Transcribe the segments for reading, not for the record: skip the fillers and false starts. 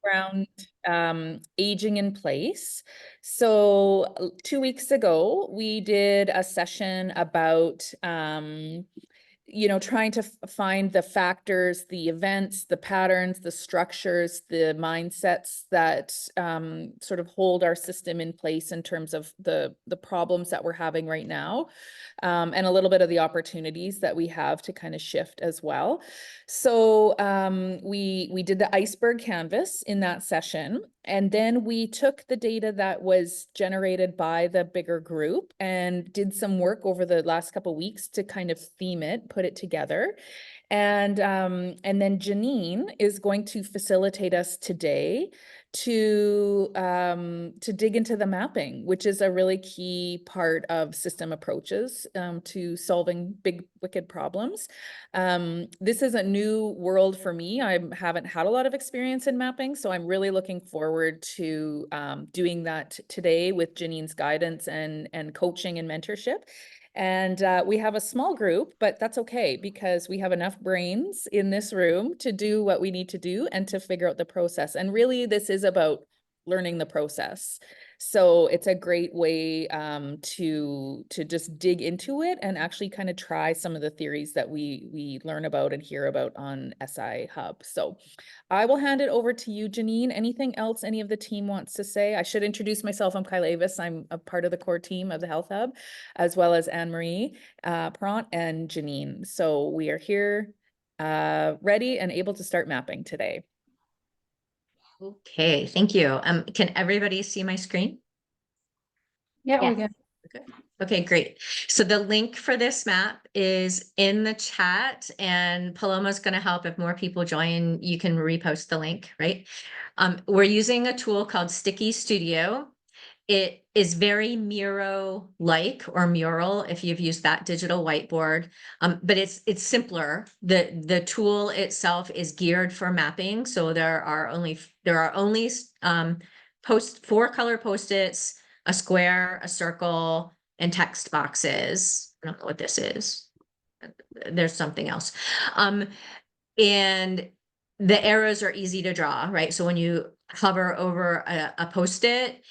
around aging in place. So 2 weeks ago, we did a session about trying to find the factors, the events, the patterns, the structures, the mindsets that sort of hold our system in place in terms of the problems that we're having right now, and a little bit of the opportunities that we have to kind of shift as well. So we did the iceberg canvas in that session, and then we took the data that was generated by the bigger group and did some work over the last couple of weeks to kind of theme it, put it together. And then Janine is going to facilitate us today to dig into the mapping, which is a really key part of system approaches to solving big, wicked problems. This is a new world for me. I haven't had a lot of experience in mapping, so I'm really looking forward to doing that today with Janine's guidance and coaching and mentorship. And we have a small group, but that's okay because we have enough brains in this room to do what we need to do and to figure out the process. And really, this is about learning the process. So it's a great way to just dig into it and actually kind of try some of the theories that we learn about and hear about on SI Hub. So I will hand it over to you, Janine. Anything else any of the team wants to say? I should introduce myself. I'm Kyla Avis. I'm a part of the core team of the Health Hub, as well as Anne-Marie Prant and Janine. So we are here ready and able to start mapping today. Okay, thank you. Can everybody see my screen? Yeah, we can. Okay, great. So the link for this map is in the chat, and Paloma's going to help. If more people join, you can repost the link, right? We're using a tool called Sticky Studio. It is very Miro-like, or Mural if you've used that digital whiteboard, but it's simpler. The tool itself is geared for mapping, so there are only 4 color post-its, a square, a circle, and text boxes. I don't know what this is. There's something else. And the arrows are easy to draw, right? So when you hover over a post-it,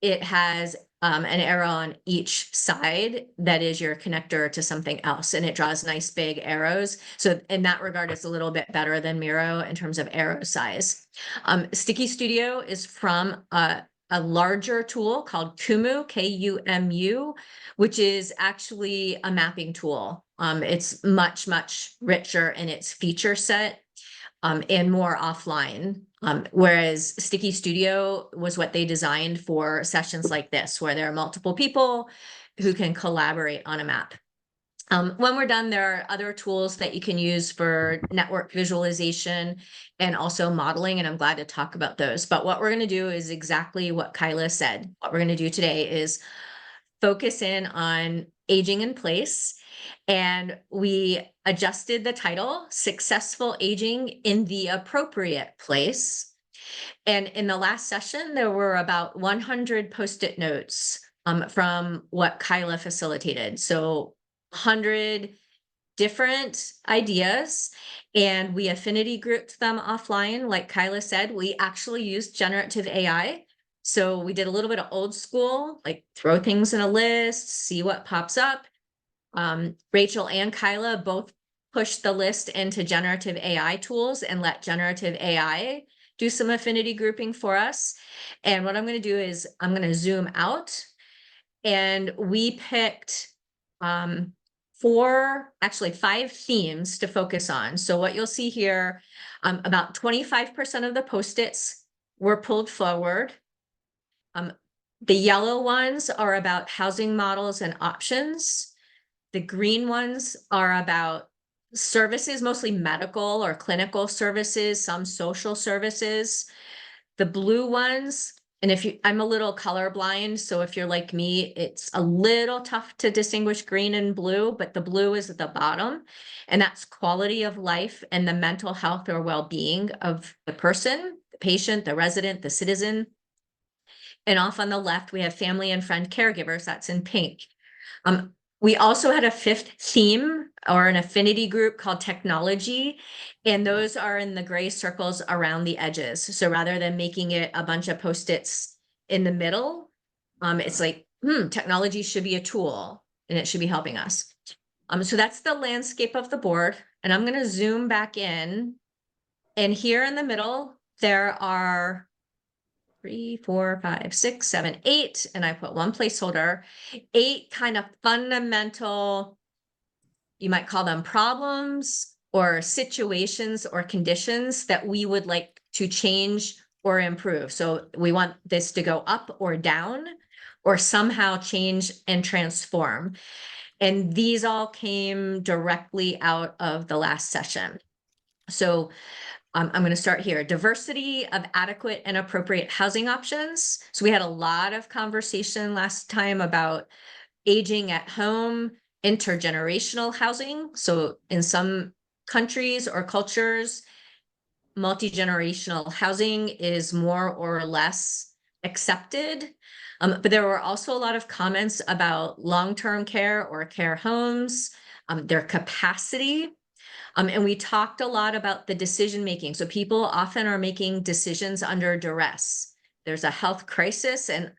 it has an arrow on each side that is your connector to something else, and it draws nice big arrows. So in that regard, it's a little bit better than Miro in terms of arrow size. Sticky Studio is from a larger tool called Kumu, Kumu, which is actually a mapping tool. It's much, much richer in its feature set and more offline. Whereas Sticky Studio was what they designed for sessions like this, where there are multiple people who can collaborate on a map. When we're done, there are other tools that you can use for network visualization and also modeling, and I'm glad to talk about those. But what we're going to do is exactly what Kyla said. What we're going to do today is focus in on aging in place, and we adjusted the title, Successful Aging in the Appropriate Place. And in the last session, there were about 100 post-it notes from what Kyla facilitated. So 100 different ideas, and we affinity grouped them offline. Like Kyla said, we actually used generative AI. So we did a little bit of old school, like throw things in a list, see what pops up. Rachel and Kyla both pushed the list into generative AI tools and let generative AI do some affinity grouping for us. And what I'm going to do is I'm going to zoom out, and we picked 5 themes to focus on. So what you'll see here, about 25% of the post-its were pulled forward. The yellow ones are about housing models and options. The green ones are about services, mostly medical or clinical services, some social services. The blue ones, and I'm a little colorblind, so if you're like me, it's a little tough to distinguish green and blue, but the blue is at the bottom, and that's quality of life and the mental health or well-being of the person, the patient, the resident, the citizen. And off on the left, we have family and friend caregivers, that's in pink. We also had a fifth theme or an affinity group called technology, and those are in the gray circles around the edges. So rather than making it a bunch of Post-its in the middle, it's like, technology should be a tool and it should be helping us. So that's the landscape of the board, and I'm going to zoom back in. And here in the middle, there are 3, 4, 5, 6, 7, 8, and I put one placeholder, 8 kind of fundamental, you might call them problems or situations or conditions that we would like to change or improve. So we want this to go up or down or somehow change and transform. And these all came directly out of the last session. So I'm going to start here. Diversity of adequate and appropriate housing options. So we had a lot of conversation last time about aging at home, intergenerational housing. So in some countries or cultures, multi-generational housing is more or less accepted. But there were also a lot of comments about long-term care or care homes, their capacity. And we talked a lot about the decision making. So people often are making decisions under duress. There's a health crisis and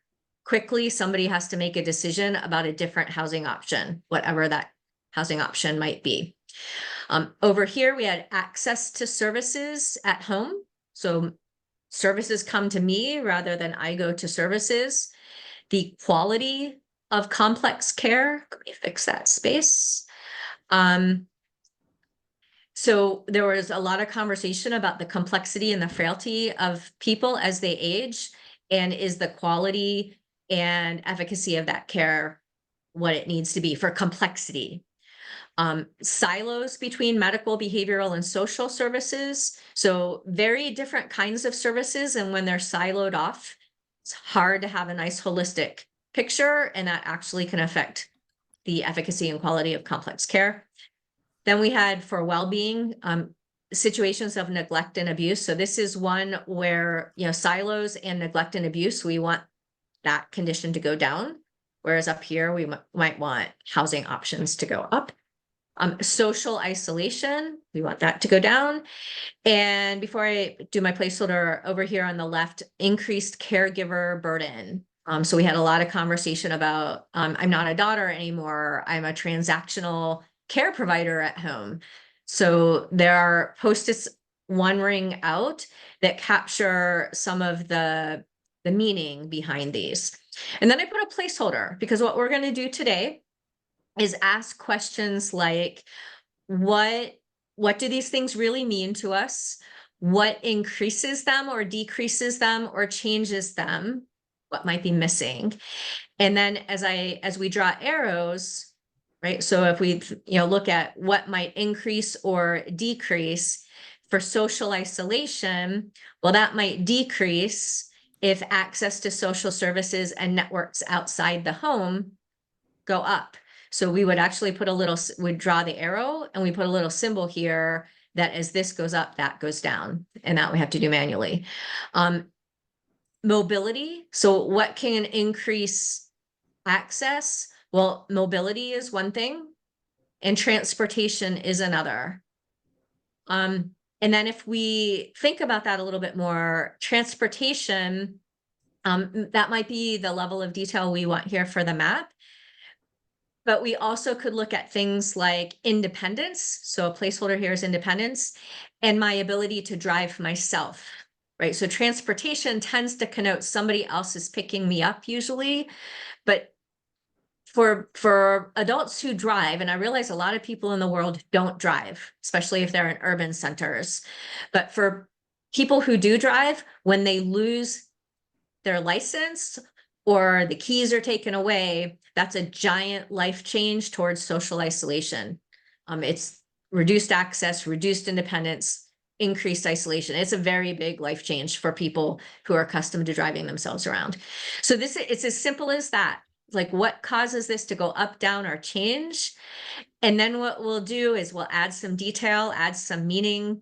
quickly somebody has to make a decision about a different housing option, whatever that housing option might be. Over here, we had access to services at home. So services come to me rather than I go to services. The quality of complex care. Let me fix that space. So there was a lot of conversation about the complexity and the frailty of people as they age, and is the quality and efficacy of that care what it needs to be for complexity. Silos between medical, behavioral, and social services. So very different kinds of services, and when they're siloed off, it's hard to have a nice holistic picture, and that actually can affect the efficacy and quality of complex care. Then we had for well-being, situations of neglect and abuse. So this is one where, silos and neglect and abuse, we want that condition to go down. Whereas up here, we might want housing options to go up. Social isolation, we want that to go down. And before I do my placeholder over here on the left, increased caregiver burden. So we had a lot of conversation about, I'm not a daughter anymore. I'm a transactional care provider at home. So there are Post-its one ring out that capture some of the meaning behind these. And then I put a placeholder because what we're going to do today is ask questions like, what do these things really mean to us? What increases them or decreases them or changes them? What might be missing? And then as we draw arrows, right? So if we, look at what might increase or decrease for social isolation, well, that might decrease if access to social services and networks outside the home go up. So we would actually put we'd draw the arrow and we put a little symbol here that as this goes up, that goes down, and that we have to do manually. Mobility. So what can increase access? Well, mobility is one thing and transportation is another. And then if we think about that a little bit more, transportation, that might be the level of detail we want here for the map. But we also could look at things like independence. So a placeholder here is independence and my ability to drive myself, right? So transportation tends to connote somebody else is picking me up usually, but for adults who drive, and I realize a lot of people in the world don't drive, especially if they're in urban centers, but for people who do drive, when they lose their license or the keys are taken away, that's a giant life change towards social isolation. It's reduced access, reduced independence, increased isolation. It's a very big life change for people who are accustomed to driving themselves around. So it's as simple as that. Like, what causes this to go up, down, or change? And then what we'll do is we'll add some detail, add some meaning.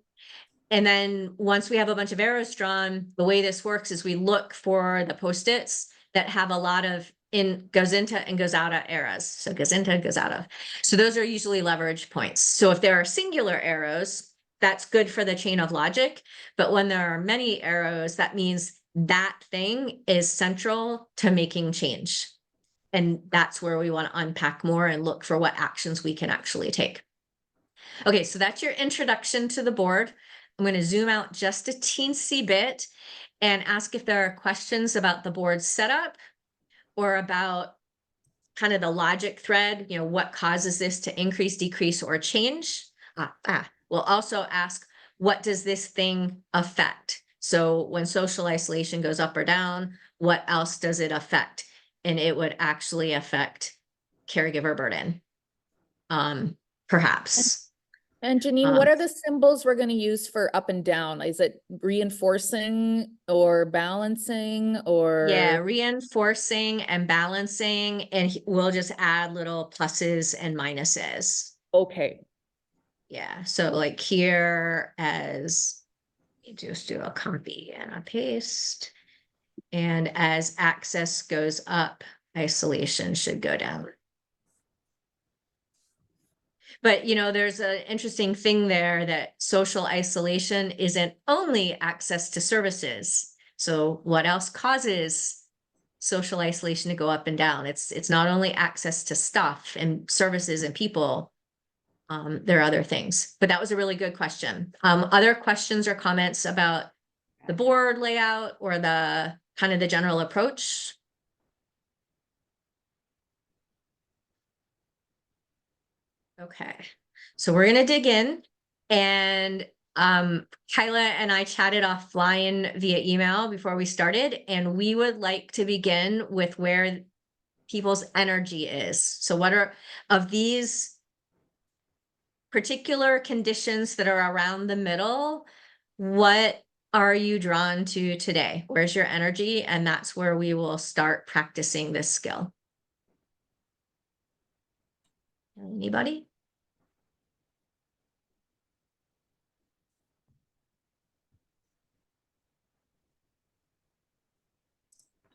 And then once we have a bunch of arrows drawn, the way this works is we look for the Post-its that have a lot of goes into and goes out of eras. So goes into, goes out of. So those are usually leverage points. So if there are singular arrows, that's good for the chain of logic. But when there are many arrows, that means that thing is central to making change. And that's where we want to unpack more and look for what actions we can actually take. Okay, so that's your introduction to the board. I'm going to zoom out just a teensy bit and ask if there are questions about the board setup or about kind of the logic thread, what causes this to increase, decrease, or change. We'll also ask, what does this thing affect? So when social isolation goes up or down, what else does it affect? And it would actually affect caregiver burden, perhaps. And Janine, what are the symbols we're going to use for up and down? Is it reinforcing or balancing or? Yeah, reinforcing and balancing, and we'll just add little pluses and minuses. Okay. Yeah, so like here as you just do a copy and a paste. And as access goes up, isolation should go down. But there's an interesting thing there that social isolation isn't only access to services. So what else causes social isolation to go up and down? It's not only access to stuff and services and people. There are other things, but that was a really good question. Other questions or comments about the board layout or the kind of the general approach? Okay, so we're gonna dig in, and Kyla and I chatted offline via email before we started, and we would like to begin with where people's energy is. So what are of these particular conditions that are around the middle, what are you drawn to today? Where's your energy? And that's where we will start practicing this skill. Anybody?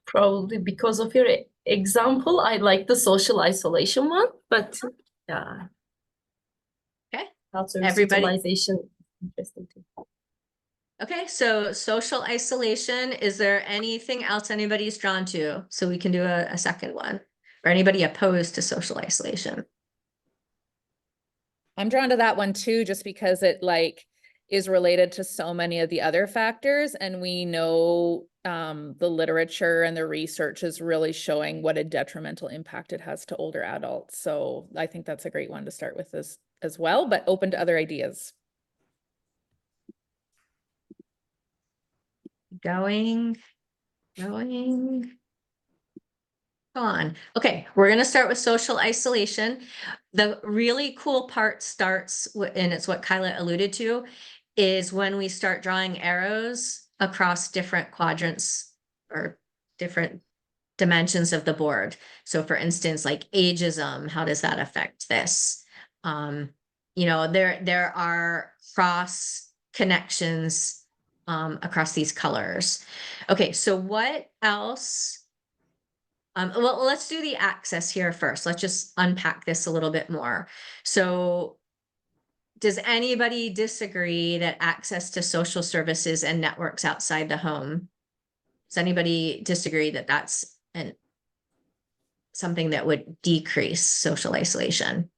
Probably because of your example, I like the social isolation one, but yeah. Okay. Also, Everybody. utilization interesting too. Okay, so social isolation, is there anything else anybody's drawn to? So we can do a second one, or anybody opposed to social isolation? I'm drawn to that one too, just because it is related to so many of the other factors. And we know the literature and the research is really showing what a detrimental impact it has to older adults. So I think that's a great one to start with as well, but open to other ideas. Going on. Okay, we're going to start with social isolation. The really cool part starts, and it's what Kyla alluded to, is when we start drawing arrows across different quadrants or different dimensions of the board. So for instance, like ageism, how does that affect this? There are cross connections across these colors. Okay, so what else? Well, let's do the access here first. Let's just unpack this a little bit more. So does anybody disagree that access to social services and networks outside the home? Does anybody disagree that that's something that would decrease social isolation?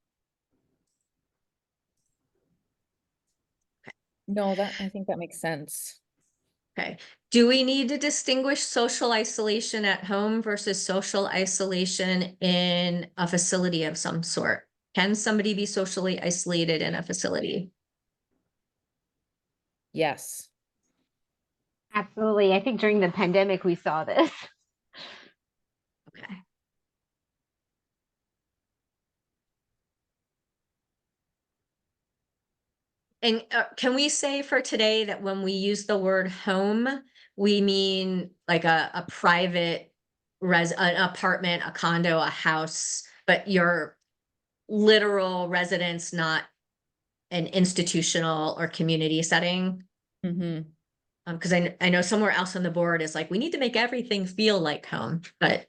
No, I think that makes sense. Okay. Do we need to distinguish social isolation at home versus social isolation in a facility of some sort? Can somebody be socially isolated in a facility? Yes. Absolutely. I think during the pandemic, we saw this. Okay. And can we say for today that when we use the word home, we mean like a private an apartment, a condo, a house, but your literal residence, not an institutional or community setting? Mm-hmm. Because I know somewhere else on the board is like, we need to make everything feel like home, but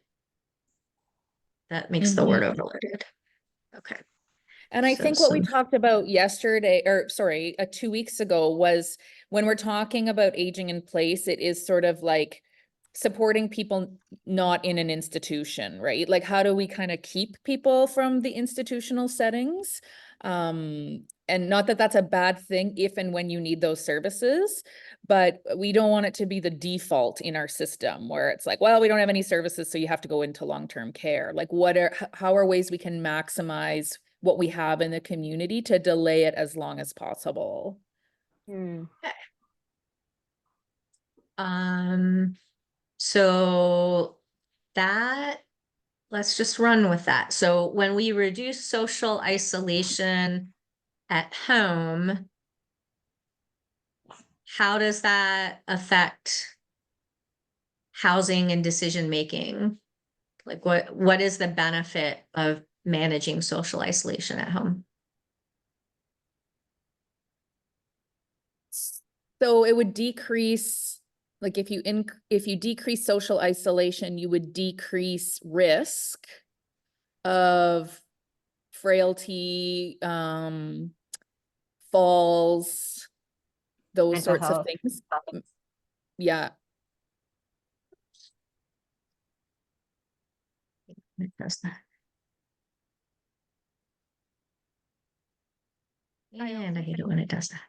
that makes the word Mhm. overloaded. Okay. And I So think what we some- talked about yesterday, or sorry, 2 weeks ago, was when we're talking about aging in place, it is sort of like supporting people not in an institution, right? Like, how do we kind of keep people from the institutional settings? And not that that's a bad thing if and when you need those services, but we don't want it to be the default in our system where it's like, well, we don't have any services, so you have to go into long-term care. Like, how are ways we can maximize what we have in the community to delay it as long as possible? Hmm. So that, let's just run with that. So when we reduce social isolation at home, how does that affect housing and decision making? Like what is the benefit of managing social isolation at home? So it would decrease, like if you decrease social isolation, you would decrease risk of frailty, falls, those Mental sorts of health. things. Yeah. It does that. I And also I hate it think when it does that.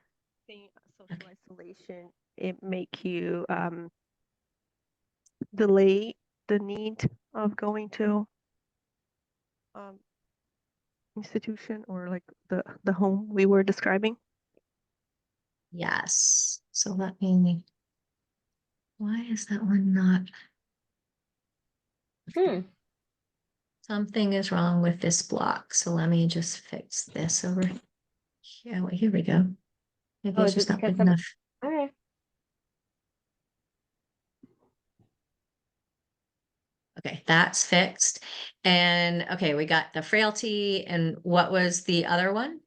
social Okay. isolation, it make you delay the need of going to um, institution or like the home we were describing. Yes. So let me, why is that one not? Hmm. Something is wrong with this block. So let me just fix this over here. Well, here we go. Maybe Oh, it's is it just not because big some? enough. All right. Okay, that's fixed. And okay, we got the frailty, and what was the other one?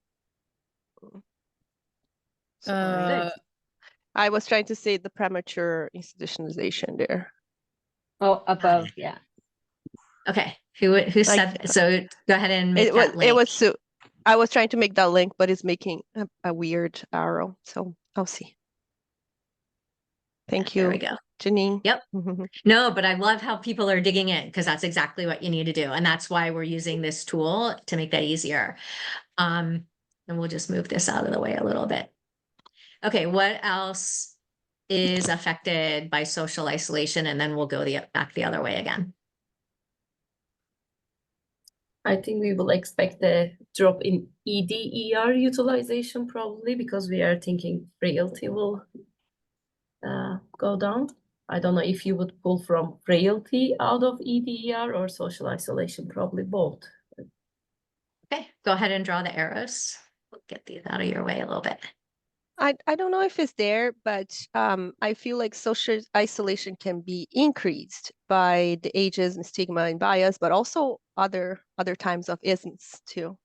Sorry. I was trying to say the premature institutionalization there. Oh, above, yeah. Okay, who Like, said, so go ahead and make that link. it was I was trying to make that link, but it's making a weird arrow. So I'll see. Thank There we you, go. Janine. Yep. No, but I love how people are digging in because that's exactly what you need to do. And that's why we're using this tool to make that easier. And we'll just move this out of the way a little bit. Okay, what else is affected by social isolation? And then we'll go back the other way again. I think we will expect a drop in ED/ER utilization probably because we are thinking frailty will go down. I don't know if you would pull from frailty out of ED/ER or social isolation, probably both. Okay, go ahead and draw the arrows. We'll get these out of your way a little bit. I don't know if it's there, but I feel like social isolation can be increased by the ageism, stigma, and bias, but also other times of isms too,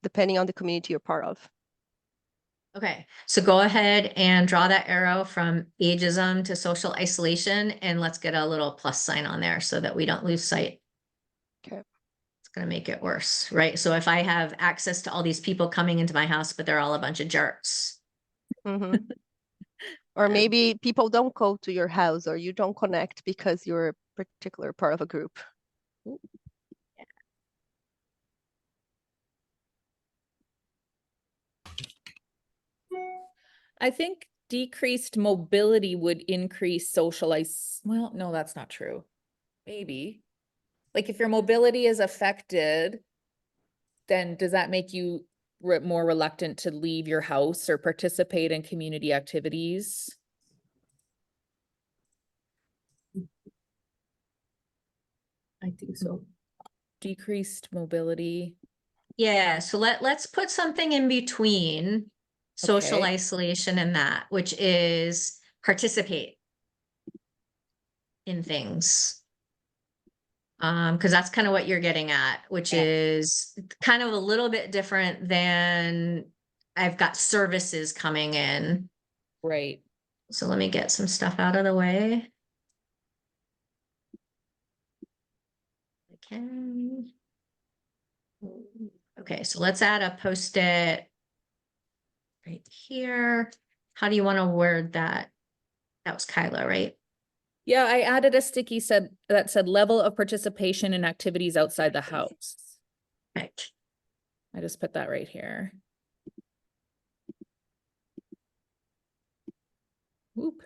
depending on the community you're part of. Okay, so go ahead and draw that arrow from ageism to social isolation, and let's get a little plus sign on there so that we don't lose sight. Okay. It's gonna make it worse, right? So if I have access to all these people coming into my house, but they're all a bunch of jerks. Mm-hmm. Or maybe people don't go to your house or you don't connect because you're a particular part of a group. I think decreased mobility would increase well, no, that's not true. Maybe. Like if your mobility is affected, then does that make you more reluctant to leave your house or participate in community activities? I think so. Decreased mobility. Yeah, so let's put something in between social Okay. isolation and that, which is participate in things. Because that's kind of what you're getting at, which Yeah. is kind of a little bit different than I've got services coming in. Right. So let me get some stuff out of the way. 10. Okay, so let's add a post-it right here. How do you want to word that? That was Kyla, right? Yeah, I added a sticky that said level of participation in activities outside the house. Right. I just put that right here. Whoop.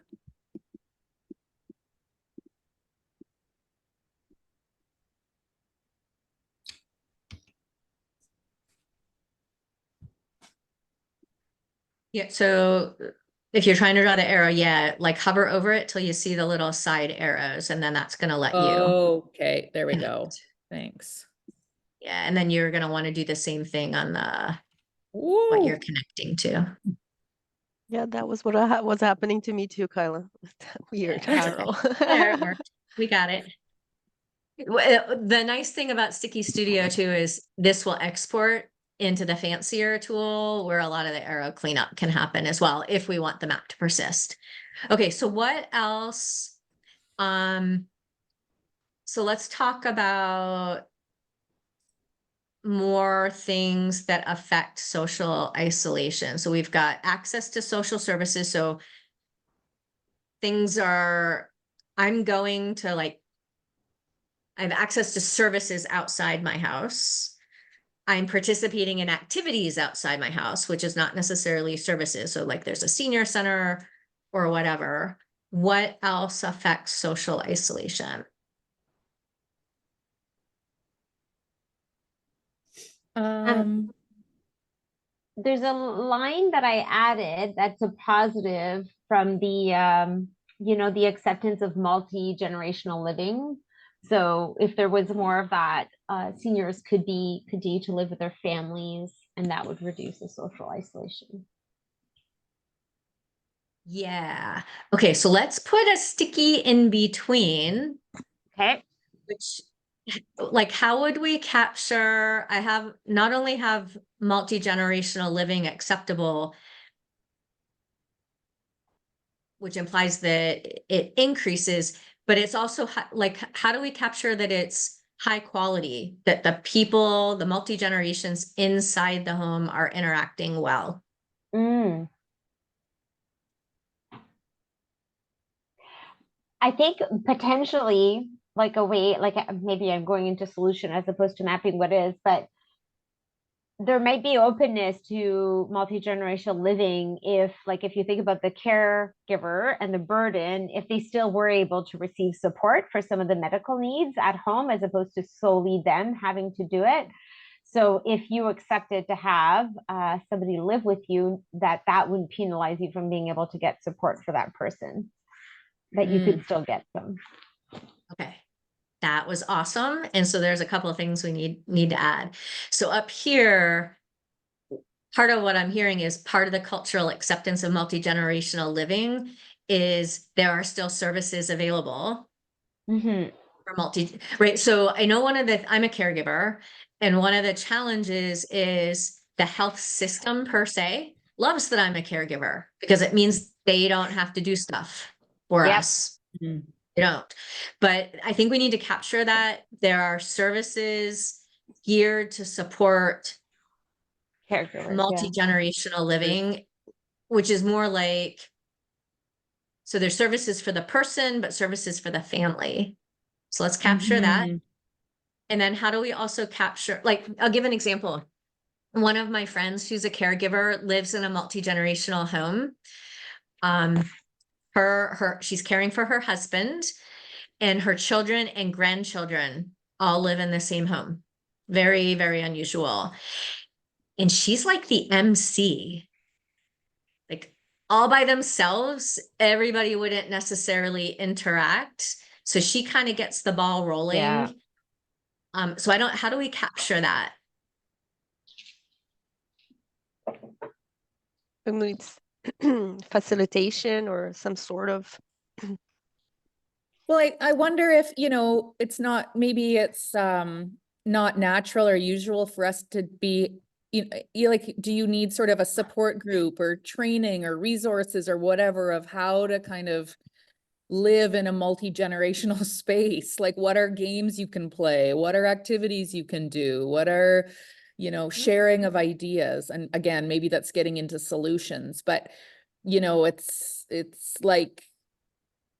Yeah, so if you're trying to draw the arrow, yeah, like hover over it till you see the little side arrows, and then that's gonna let you. Okay, there we go. connect. Thanks. Yeah, and then you're gonna want to do the same thing on the what you're Woo. connecting to. Yeah, that was what was happening to me too, Kyla. with that Weird Yeah, arrow. There it worked. We got it. The nice thing about Sticky Studio too is this will export into the fancier tool where a lot of the arrow cleanup can happen as well if we want the map to persist. Okay, so what else? So let's talk about more things that affect social isolation. So we've got access to social services. So things are, I'm going to like, I have access to services outside my house. I'm participating in activities outside my house, which is not necessarily services. So like there's a senior center or whatever. What else affects social isolation? There's a line that I added that's a positive from the the acceptance of multi-generational living. So if there was more of that, seniors could continue to live with their families, and that would reduce the social isolation. Yeah. Okay, so let's put a sticky in between, Okay. which like how would we capture, I have not only have multi-generational living acceptable, which implies that it increases, but it's also like how do we capture that it's high quality, that the people, the multi-generations inside the home are interacting well? Mm. I think potentially like a way, like maybe I'm going into solution as opposed to mapping what is, but there might be openness to multi-generational living if you think about the caregiver and the burden, if they still were able to receive support for some of the medical needs at home as opposed to solely them having to do it. So if you accepted to have somebody live with you, that wouldn't penalize you from being able to get support for that person, that you could still get them. Okay. That was awesome. And so there's a couple of things we need to add. So up here, part of what I'm hearing is part of the cultural acceptance of multi-generational living is there are still services available for right? So I know I'm a caregiver, and one of the challenges is the health system per se loves that I'm a caregiver because it means they don't have to do stuff for us. They don't. But I think we need to capture that there are services geared to support Caregivers, multi-generational living, which is more like, so there's services for the person, but services for the family. So let's capture that. And then how do we also capture, like, I'll give an example. One of my friends who's a caregiver lives in a multi-generational home. She's caring for her husband, and her children and grandchildren all live in the same home. Very, very unusual. And she's like the MC. Like all by themselves, everybody wouldn't necessarily interact. So she kind of gets the ball rolling. Yeah. So how do we capture that? It's facilitation or some sort of. Well, I wonder if, it's not, maybe it's not natural or usual for us to be, like, do you need sort of a support group or training or resources or whatever of how to kind of live in a multi-generational space? Like, what are games you can play? What are activities you can do? What are, you know, sharing of ideas? And again, maybe that's getting into solutions, but you know, it's like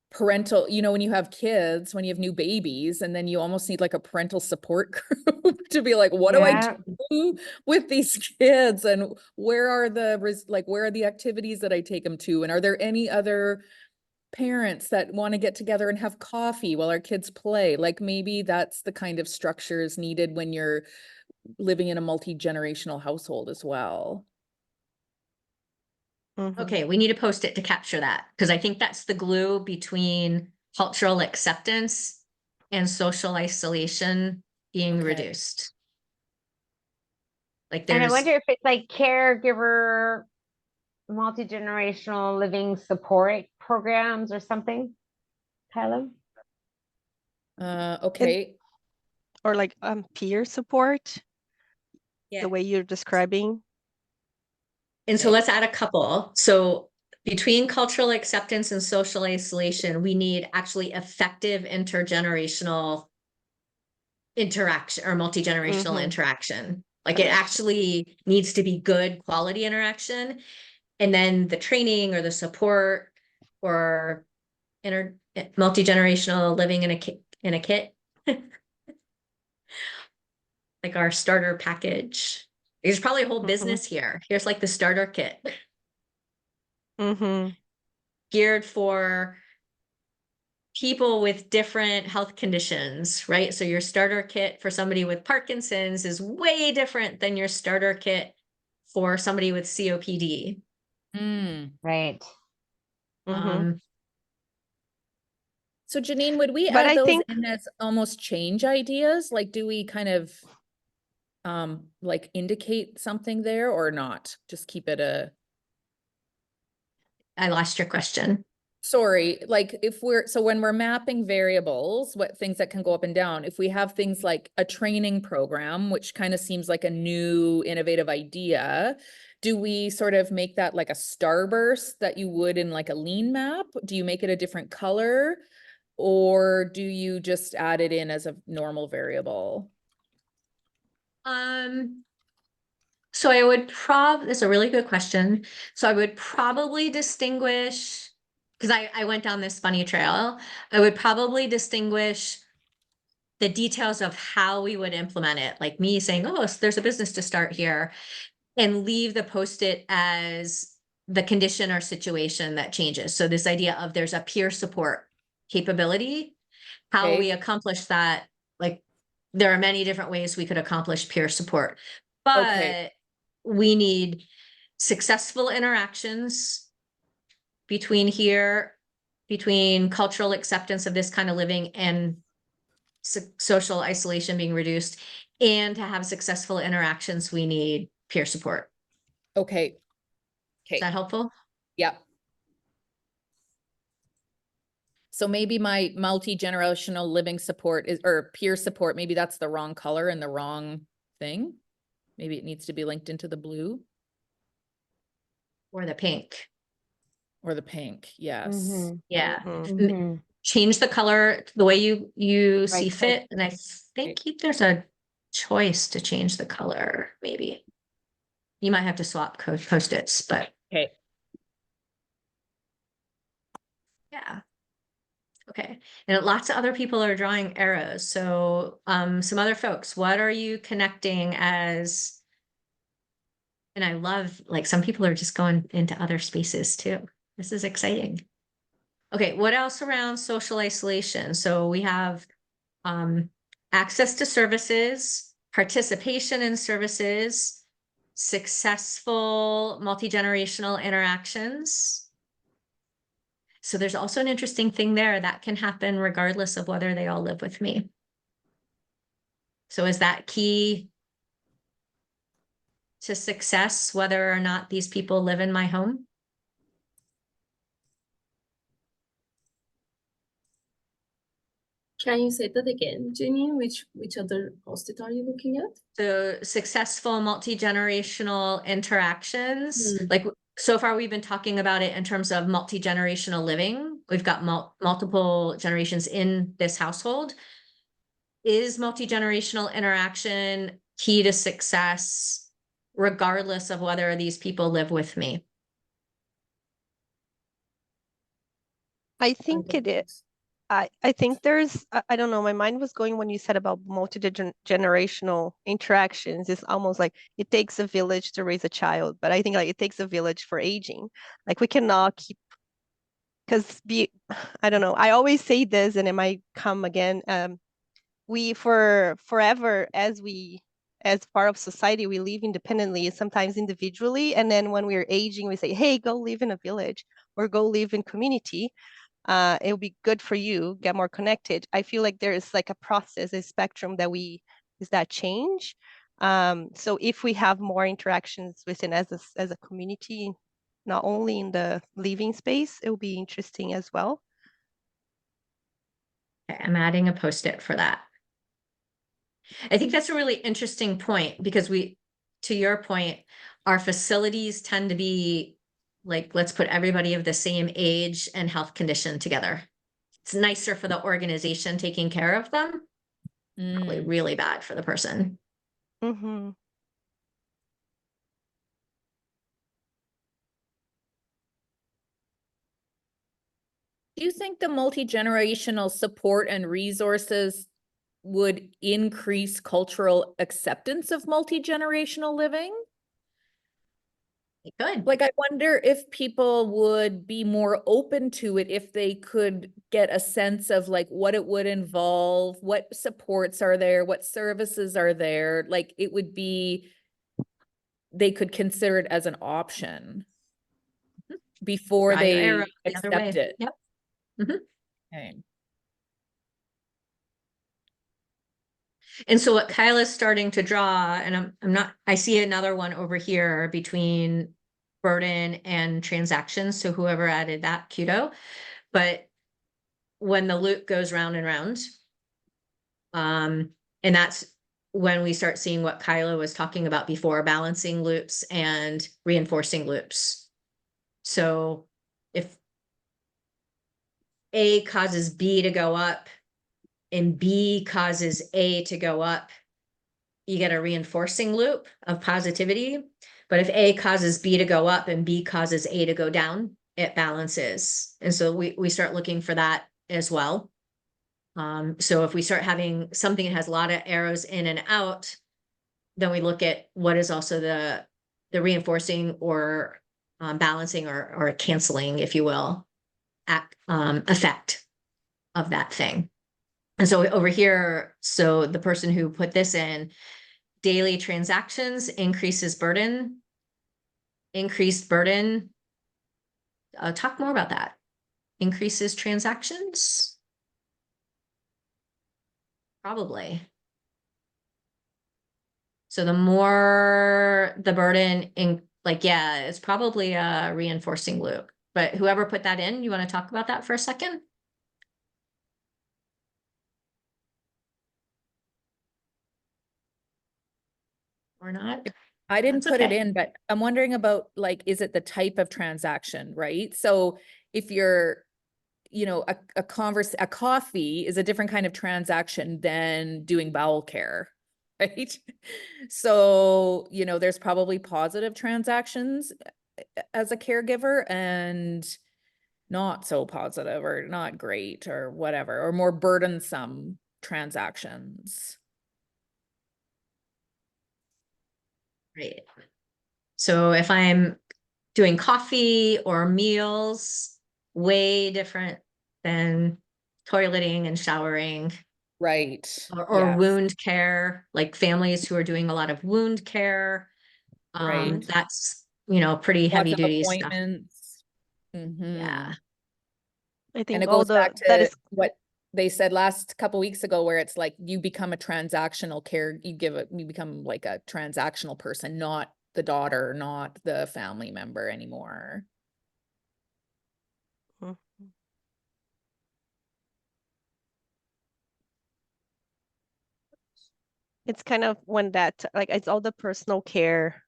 parental, you know, when you have kids, when you have new babies, and then you almost need like a parental support group to be like, what do I Yeah. do with these kids? And where are where are the activities that I take them to? And are there any other parents that want to get together and have coffee while our kids play? Like, maybe that's the kind of structures needed when you're living in a multi-generational household as well. Mhm. Okay, we need a post-it to capture that, because I think that's the glue between cultural acceptance and social isolation being Okay. reduced. Like And I there's, wonder if it's like caregiver, multi-generational living support programs or something, Kyla? Okay. Or like peer support, yeah. the way you're describing. And so Okay. let's add a couple. So between cultural acceptance and social isolation, we need actually effective intergenerational interaction or multi-generational Mhm. interaction. Like it actually needs to be good quality interaction. And then the training or the support or multi-generational living in a kit, like our starter package. There's probably a whole Mhm. business here. Here's like the starter kit Mhm. geared for people with different health conditions, right? So your starter kit for somebody with Parkinson's is way different than your starter kit for somebody with COPD. Mm. Right. Mhm. So Janine, would we But add I those think in as almost change ideas? Like, do we kind of like indicate something there or not? Just keep it I lost your question. sorry, like so when we're mapping variables, what things that can go up and down, if we have things like a training program, which kind of seems like a new innovative idea, do we sort of make that like a starburst that you would in like a lean map? Do you make it a different color? Or do you just add it in as a normal variable? So I would that's a really good question. So I would probably distinguish, because I went down this funny trail. I would probably distinguish the details of how we would implement it, like me saying, oh, so there's a business to start here, and leave the post-it as the condition or situation that changes. So this idea of there's a peer support capability, how we Okay. accomplish that, like there are many different ways we could accomplish peer support, Okay. but we need successful interactions between cultural acceptance of this kind of living and social isolation being reduced. And to have successful interactions, we need peer support. Okay. Is Okay. that helpful? Yep. So maybe my multi-generational living support or peer support, maybe that's the wrong color and the wrong thing. Maybe it needs to be linked into the blue Or the pink? or the pink. Yes. Mhm. Yeah. Mhm. Mhm. Change the color the way you see Right click. fit. And I think there's a choice to change the color, maybe. You might have to swap post-its, but Okay. yeah. Okay. And lots of other people are drawing arrows. So some other folks, what are you connecting as? And I love, like, some people are just going into other spaces too. This is exciting. Okay, what else around social isolation? So we have access to services, participation in services, successful multi-generational interactions. So there's also an interesting thing there that can happen regardless of whether they all live with me. So is that key to success, whether or not these people live in my home? Can you say that again, Janine? Which other post-it are you looking at? So successful multi-generational interactions, Hmm. like so far we've been talking about it in terms of multi-generational living, we've got multiple generations in this household. Is multi-generational interaction key to success, regardless of whether these people live with me? I I think don't it is. think so. I think there's, I don't know, my mind was going when you said about multi-generational interactions. It's almost like it takes a village to raise a child, but I think like it takes a village for aging. Like we cannot keep, because I don't know, I always say this and it might come again. We for forever, as part of society, we live independently, sometimes individually, and then when we're aging, we say, hey, go live in a village or go live in community. It'll be good for you, get more connected. I feel like there's like a process, a spectrum is that change. So if we have more interactions within as a community, not only in the living space, it will be interesting as well. Okay, I'm adding a post-it for that. I think that's a really interesting point because to your point, our facilities tend to be like, let's put everybody of the same age and health condition together. It's nicer for the organization taking care of them, probably Mm. really bad for the person. Mm-hmm. Do you think the multi-generational support and resources would increase cultural acceptance of multi-generational living? Good. Like, I wonder if people would be more open to it if they could get a sense of like what it would involve, what supports are there, what services are there. Like, it would be, they could consider it as an option before Draw your arrow they the other accept way. it. Yep. Mhm. Okay. And so what Kyla's starting to draw, and I'm not, I see another one over here between burden and transactions. So whoever added that, kudo. But when the loop goes round and round, and that's when we start seeing what Kyla was talking about before, balancing loops and reinforcing loops. So if A causes B to go up and B causes A to go up, you get a reinforcing loop of positivity. But if A causes B to go up and B causes A to go down, it balances. And so we start looking for that as well. So if we start having something that has a lot of arrows in and out, then we look at what is also the reinforcing or balancing or canceling, if you will, effect of that thing. And so over here, so the person who put this in, daily transactions increases burden, increased burden. Talk more about that. Increases transactions? Probably. So the more the burden yeah, it's probably a reinforcing loop. But whoever put that in, you want to talk about that for a second? Or not? I didn't That's put it okay. in, but I'm wondering about like, is it the type of transaction, right? So if you're, you know, a coffee is a different kind of transaction than doing bowel care, right? So, you know, there's probably positive transactions as a caregiver and not so positive or not great or whatever, or more burdensome transactions. Right. So if I'm doing coffee or meals, way different than toileting and showering Right. or Yes. wound care, like families who are doing a lot of wound care. Right. That's, pretty Lots heavy of duty stuff. appointments. Mhm. Yeah. I And think it all goes back that to is what they said last couple weeks ago, where it's like you become a transactional care, you become like a transactional person, not the daughter, not the family member anymore. Mhm. It's kind of when that like it's all the personal care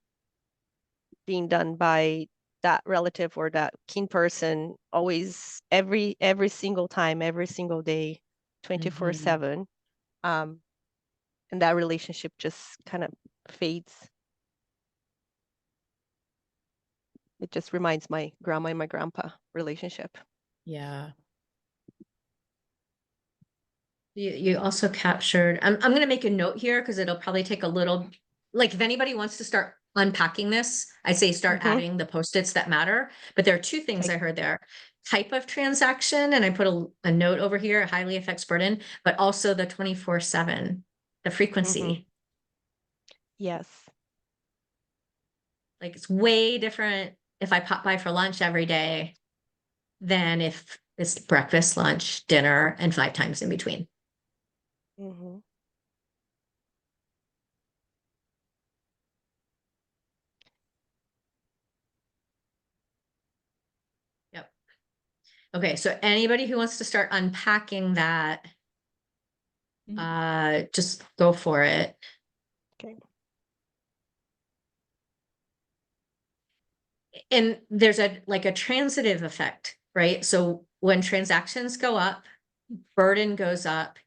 being done by that relative or that kin person always every single time, every single day, 24/7. And that relationship just kind of fades. It just reminds my grandma and my grandpa relationship. Yeah. You also captured, I'm gonna make a note here because it'll probably take a little, like if anybody wants to start unpacking this, I say start Mhm. adding the post-its that matter. But there are two things Okay. I heard there. Type of transaction, and I put a note over here, it highly affects burden, but also the 24/7, the frequency. Yes. Like it's way different if I pop by for lunch every day than if it's breakfast, lunch, dinner, and 5 times in between. Mhm. Yep. Okay, so anybody who wants to start unpacking that, just go for it. Okay. And there's like a transitive effect, right? So when transactions go up, burden goes up.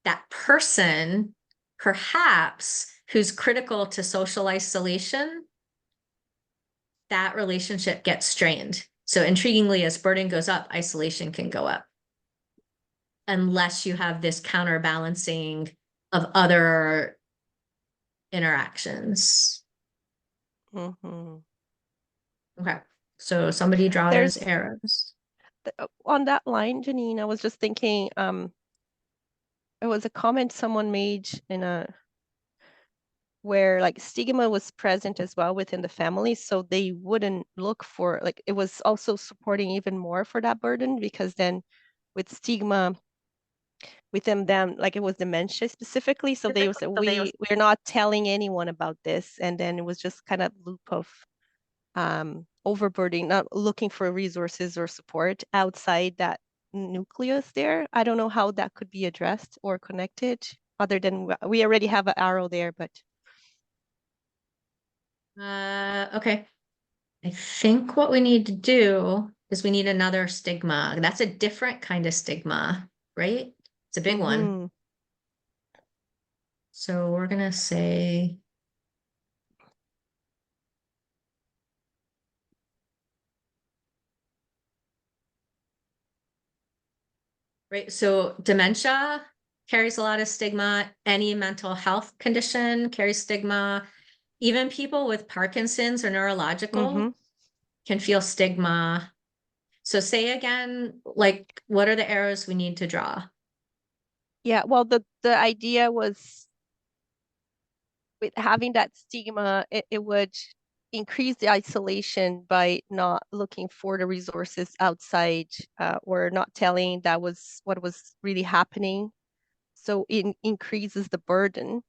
That person, perhaps, who's critical to social isolation, that relationship gets strained. So intriguingly, as burden goes up, isolation can go up. Unless you have this counterbalancing of other interactions. Mhm. Okay, so somebody draw those There's arrows. on that line, Janine, I was just thinking, it was a comment someone made in a where like stigma was present as well within the family, so they wouldn't look for, like, it was also supporting even more for that burden, because then with stigma within them, like it was dementia specifically, so they said we're not telling anyone about this, and then it was just kind of loop of overburdening, not looking for resources or support outside that nucleus there. I don't know how that could be addressed or connected, other than we already have an arrow there, but Okay. I think what we need to do is we need another stigma. That's a different kind of stigma, right? It's a big one. Mhm. So we're gonna say, right, so dementia carries a lot of stigma. Any mental health condition carries stigma. Even people with Parkinson's or neurological Mhm. can feel stigma. So say again, like, what are the arrows we need to draw? Yeah, well, the idea was with having that stigma, it would increase the isolation by not looking for the resources outside, or not telling that was what was really happening. So it increases the burden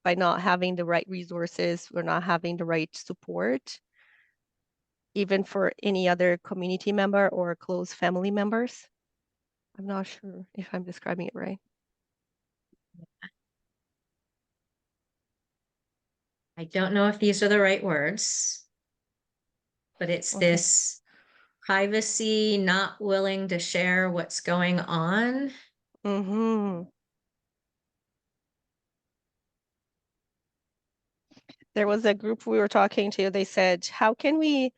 by not having the right resources or not having the right support, even for any other community member or close family members. I'm not sure if I'm describing it right. I don't know if these are the right words, but it's Okay. this privacy, not willing to share what's going on. Mm-hmm. There was a group we were talking to, they said, how can we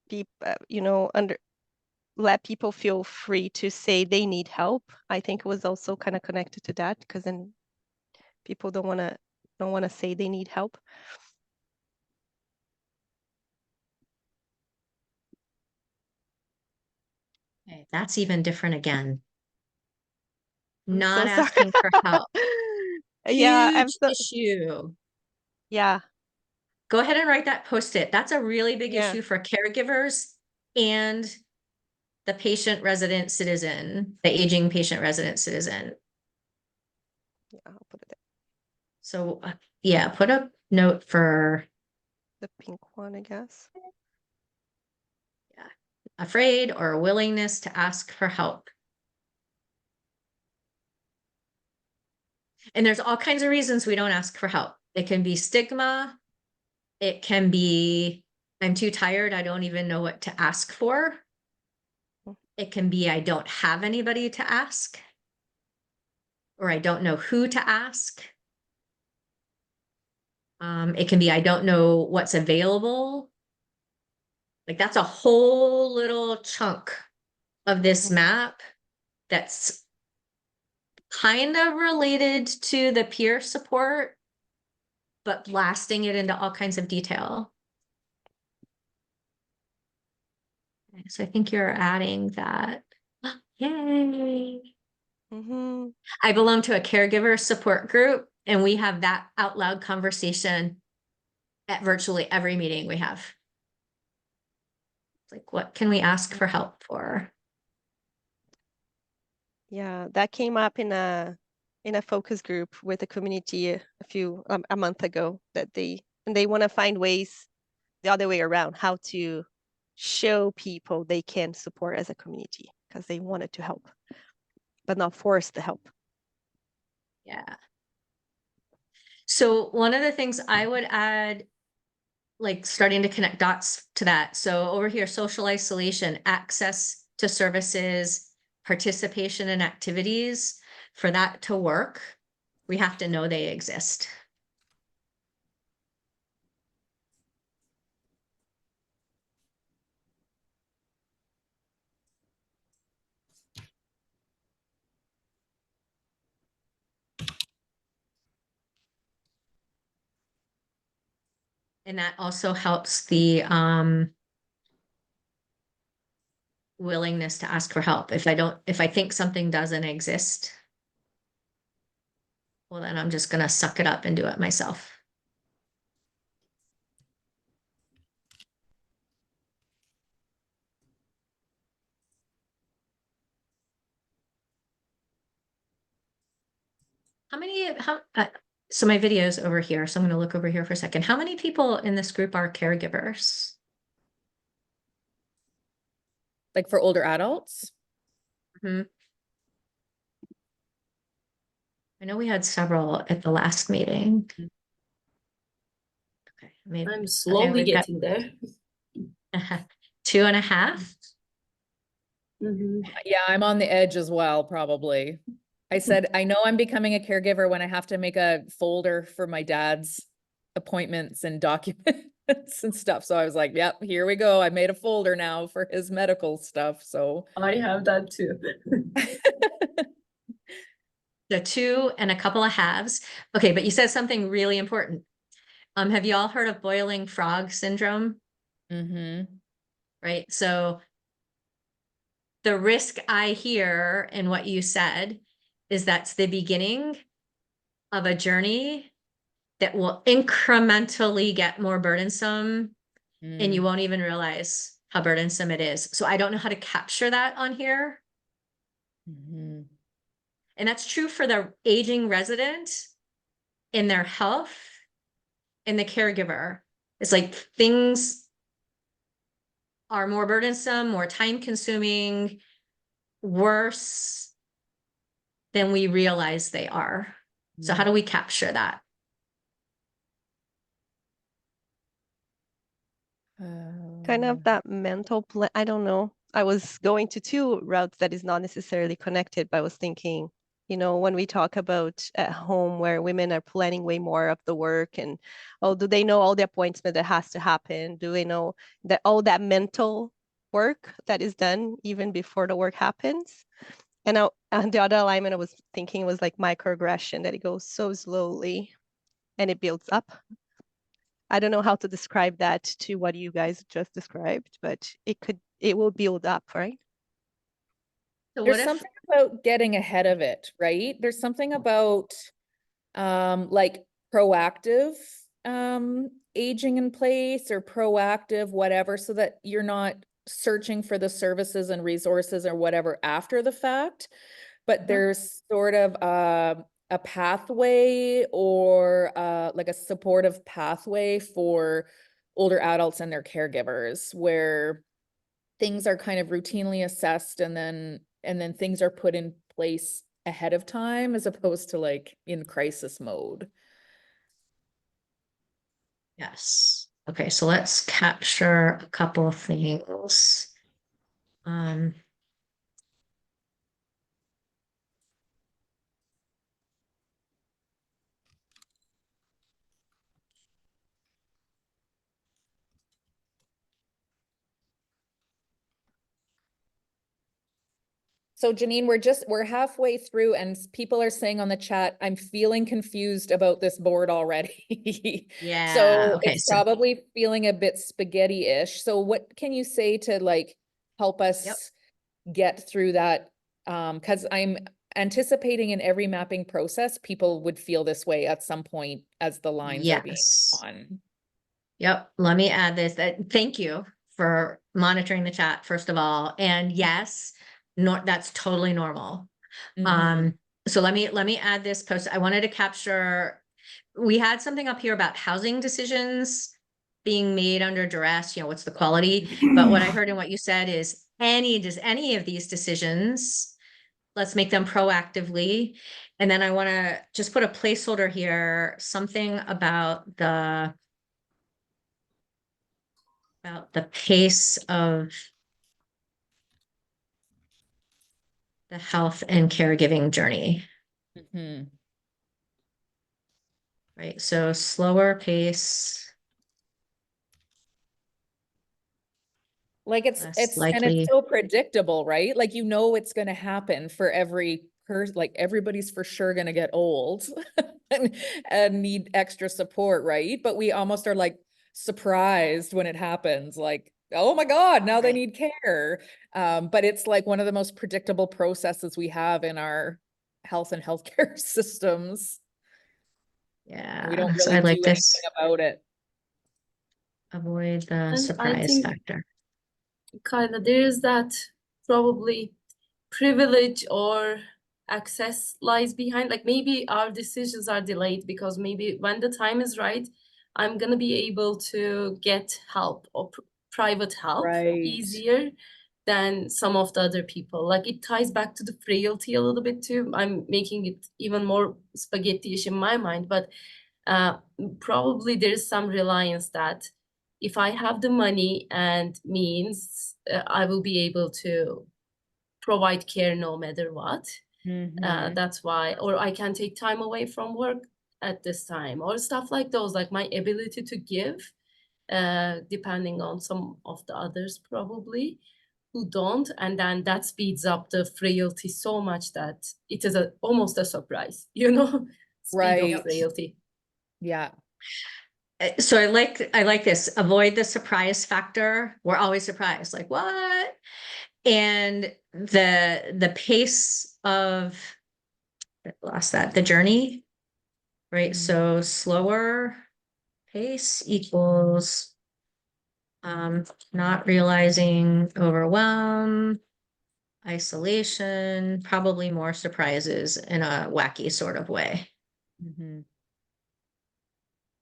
be, let people feel free to say they need help? I think it was also kind of connected to that, because then people don't want to say they need help. Okay, that's even different again. I'm Not so sorry. asking for help. Yeah, I'm Huge so, issue. yeah, Go ahead and write that post-it. That's a really big yeah. issue for caregivers and the patient resident citizen, the aging patient resident citizen. Yeah, I'll put it there. So yeah, put a note for The pink one, I guess. afraid or a willingness to ask for help. And there's all kinds of reasons we don't ask for help. It can be stigma. It can be, I'm too tired, I don't even know what to ask for. It can be, I don't have anybody to ask. Or I don't know who to ask. It can be, I don't know what's available. Like that's a whole little chunk of this map that's kind of related to the peer support, but blasting it into all kinds of detail. Okay, so I think you're adding that. Yay. Mm-hmm. I belong to a caregiver support group, and we have that out loud conversation at virtually every meeting we have. It's like, what can we ask for help for? Yeah, that came up in a focus group with the community a month ago, that they want to find ways the other way around, how to show people they can support as a community, because they wanted to help, but not force the help. Yeah. So one of the things I would add, like starting to connect dots to that. So over here, social isolation, access to services, participation in activities. For that to work, we have to know they exist. And that also helps the willingness to ask for help. If I think something doesn't exist, well, then I'm just gonna suck it up and do it myself. So my video's over here, so I'm gonna look over here for a second. How many people in this group are caregivers? Like for older adults? I know we had several at the last meeting. Okay, maybe. I'm slowly we've got getting there. 2.5. Mhm. Yeah, I'm on the edge as well, probably. I said, I know I'm becoming a caregiver when I have to make a folder for my dad's appointments and documents and stuff. So I was like, yep, here we go. I made a folder now for his medical stuff. So I have that too. So 2 and a couple of halves. Okay, but you said something really important. Have you all heard of boiling frog syndrome? Right. So the risk I hear in what you said is that's the beginning of a journey that will incrementally get more burdensome, and you won't even realize how burdensome it is. So I don't know how to capture that on here. And that's true for the aging resident in their health and the caregiver. It's like things are more burdensome, more time consuming, worse than we realize they are. So how do we capture that? Kind of that mental plan. I don't know. I was going to 2 routes that is not necessarily connected, but I was thinking, when we talk about at home where women are planning way more of the work, and do they know all the appointment that has to happen? Do they know that all that mental work that is done even before the work happens? And the other alignment I was thinking was like microaggression, that it goes so slowly and it builds up. I don't know how to describe that to what you guys just described, but it will build up, right? So There's what if something about getting ahead of it, right? There's something about like proactive aging in place or proactive whatever, so that you're not searching for the services and resources or whatever after the fact, but there's sort of a pathway or like a supportive pathway for older adults and their caregivers, where things are kind of routinely assessed and then things are put in place ahead of time, as opposed to like in crisis mode. Yes. Okay, so let's capture a couple of things. So Janine, we're halfway through and people are saying on the chat, I'm feeling confused about this board already. Yeah, So okay, it's so probably feeling a bit spaghetti-ish. So what can you say to like help us get through that? Because I'm anticipating in every mapping process, people would feel this way at some point as the lines are being yes. drawn. Yep, let me add this. Thank you for monitoring the chat, first of all. And yes, that's totally normal. Mhm. So let me add this post. I wanted to capture, we had something up here about housing decisions being made under duress, what's the quality? But what I heard in what you said is does any of these decisions, let's make them proactively. And then I want to just put a placeholder here, something about the pace of the health and caregiving journey, Mhm. right? So slower pace, Like less it's likely. so predictable, right? Like it's going to happen for every person. Like everybody's for sure going to get old and need extra support, right? But we almost are like surprised when it happens. Like, oh my God, now they Right. need care. But it's like one of the most predictable processes we have in our health and healthcare systems. And we don't Yeah, so I really like do this. anything about it. Avoid the And I surprise think factor. kind of there is that probably privilege or access lies behind. Like maybe our decisions are delayed because maybe when the time is right, I'm gonna be able to get help or private help Right. easier than some of the other people. Like it ties back to the frailty a little bit too. I'm making it even more spaghetti-ish in my mind, but probably there is some reliance that if I have the money and means, I will be able to provide care no matter what. Mhm. That's why, or I can take time away from work at this time, or stuff like those, like my ability to give, depending on some of the others probably who don't. And then that speeds up the frailty so much that it is almost a surprise, speed of Right. frailty. Yeah. So I like this. Avoid the surprise factor. We're always surprised, like what? And the pace of, I lost that, the journey, right? Mhm. So slower pace equals not realizing overwhelm, isolation, probably more surprises in a wacky sort of way. Mhm.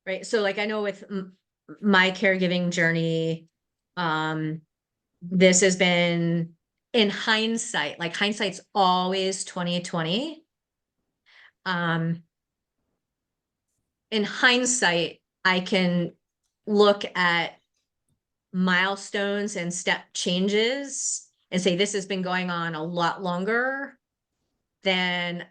Right. So like I know with my caregiving journey, this has been in hindsight, like hindsight's always 2020. In hindsight, I can look at milestones and step changes and say this has been going on a lot longer than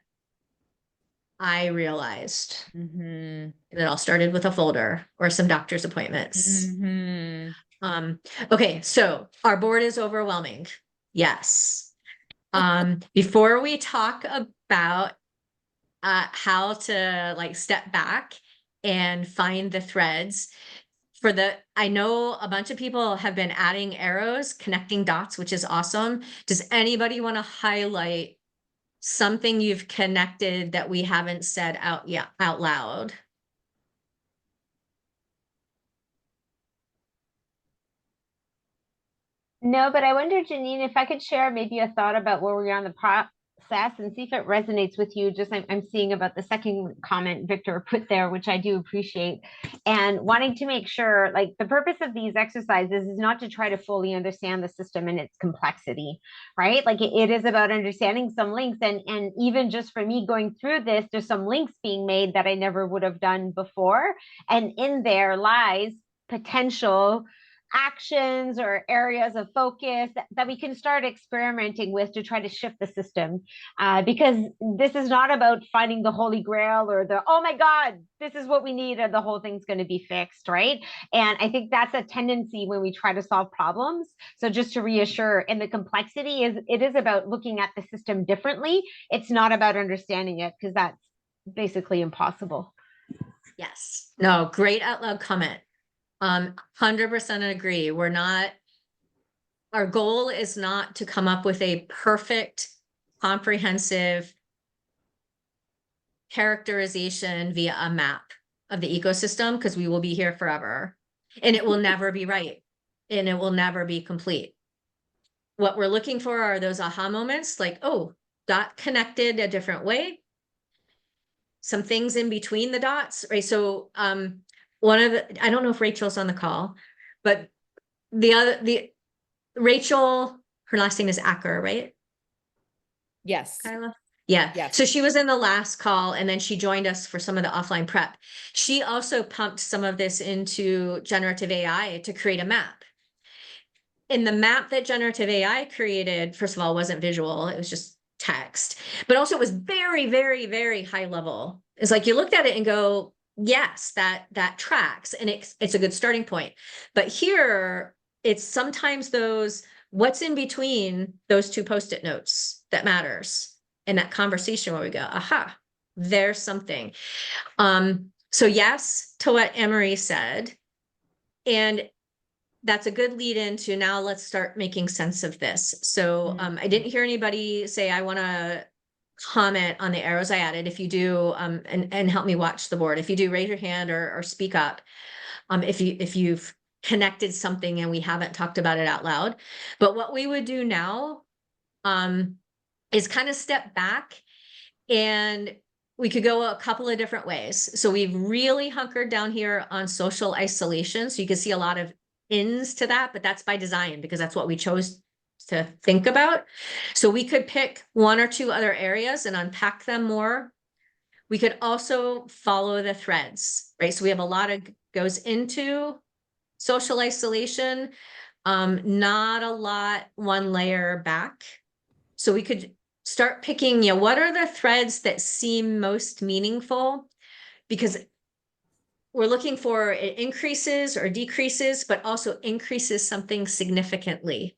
I realized. Mhm. It all started with a folder or some doctor's appointments. Mhm. Okay, so our board is overwhelming. Yes. Before we talk about how to like step back and find the threads, I know a bunch of people have been adding arrows, connecting dots, which is awesome. Does anybody want to highlight something you've connected that we haven't said out loud? No, but I wonder, Janine, if I could share maybe a thought about where we are on the process and see if it resonates with you. Just I'm seeing about the second comment Victor put there, which I do appreciate, and wanting to make sure, like the purpose of these exercises is not to try to fully understand the system and its complexity, right? Like it is about understanding some links, and even just for me going through this, there's some links being made that I never would have done before, and in there lies potential actions or areas of focus that we can start experimenting with to try to shift the system. Because this is not about finding the holy grail or the, oh my God, this is what we need and the whole thing's going to be fixed, right? And I think that's a tendency when we try to solve problems. So just to reassure, and the complexity is, it is about looking at the system differently. It's not about understanding it, because that's basically impossible. Yes. No, great out loud comment. 100% agree. Our goal is not to come up with a perfect, comprehensive characterization via a map of the ecosystem, because we will be here forever and it will never be right and it will never be complete. What we're looking for are those aha moments, like, oh, dot connected a different way. Some things in between the dots, right? So I don't know if Rachel's on the call, but Rachel, her last name is Acker, right? Yes. Kyla? Yeah. Yes. So she was in the last call and then she joined us for some of the offline prep. She also pumped some of this into generative AI to create a map. And the map that generative AI created, first of all, wasn't visual. It was just text, but also it was very, very, very high level. It's like you looked at it and go, yes, that tracks, and it's a good starting point. But here it's sometimes what's in between those two Post-it notes that matters in that conversation where we go, aha, there's something. So yes, to what Emery said, and that's a good lead into now let's start making sense of this. So I didn't hear anybody say, I want to comment on the arrows I added. If you do, and help me watch the board. If you do, raise your hand or speak up. If you've connected something and we haven't talked about it out loud. But what we would do now is kind of step back, and we could go a couple of different ways. So we've really hunkered down here on social isolation. So you can see a lot of ins to that, but that's by design because that's what we chose to think about. So we could pick one or two other areas and unpack them more. We could also follow the threads, right? So we have a lot of goes into social isolation, not a lot one layer back. So we could start picking, what are the threads that seem most meaningful? Because we're looking for it increases or decreases, but also increases something significantly,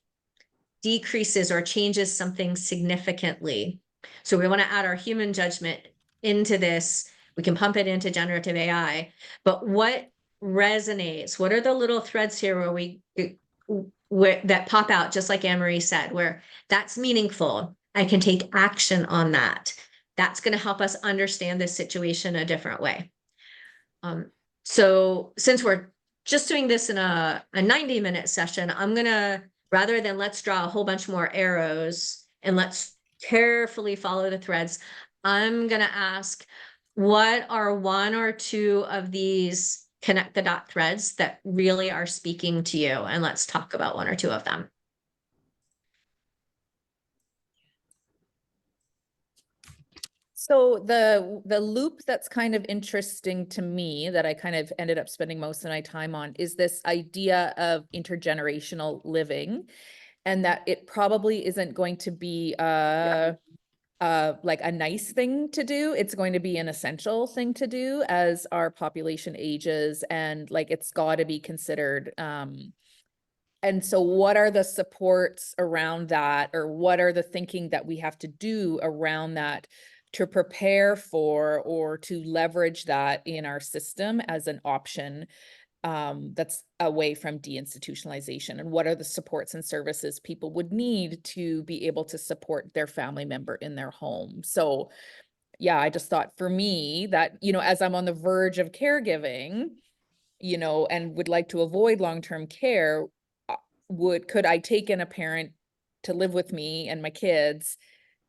decreases or changes something significantly. So we want to add our human judgment into this. We can pump it into generative AI, but what resonates? What are the little threads here where that pop out, just like Anne-Marie said, where that's meaningful? I can take action on that. That's going to help us understand this situation a different way. So since we're just doing this in a 90-minute session, I'm going to, rather than let's draw a whole bunch more arrows and let's carefully follow the threads, I'm going to ask, what are one or two of these connect the dot threads that really are speaking to you? And let's talk about one or two of them. So the loop that's kind of interesting to me that I kind of ended up spending most of my time on is this idea of intergenerational living, and that it probably isn't going to be like a nice thing to do. It's going to be an essential thing to do as our population ages, and like it's got to be considered. And so what are the supports around that, or what are the thinking that we have to do around that to prepare for or to leverage that in our system as an option that's away from deinstitutionalization? And what are the supports and services people would need to be able to support their family member in their home? So yeah, I just thought for me that, as I'm on the verge of caregiving, and would like to avoid long-term care, could I take in a parent to live with me and my kids,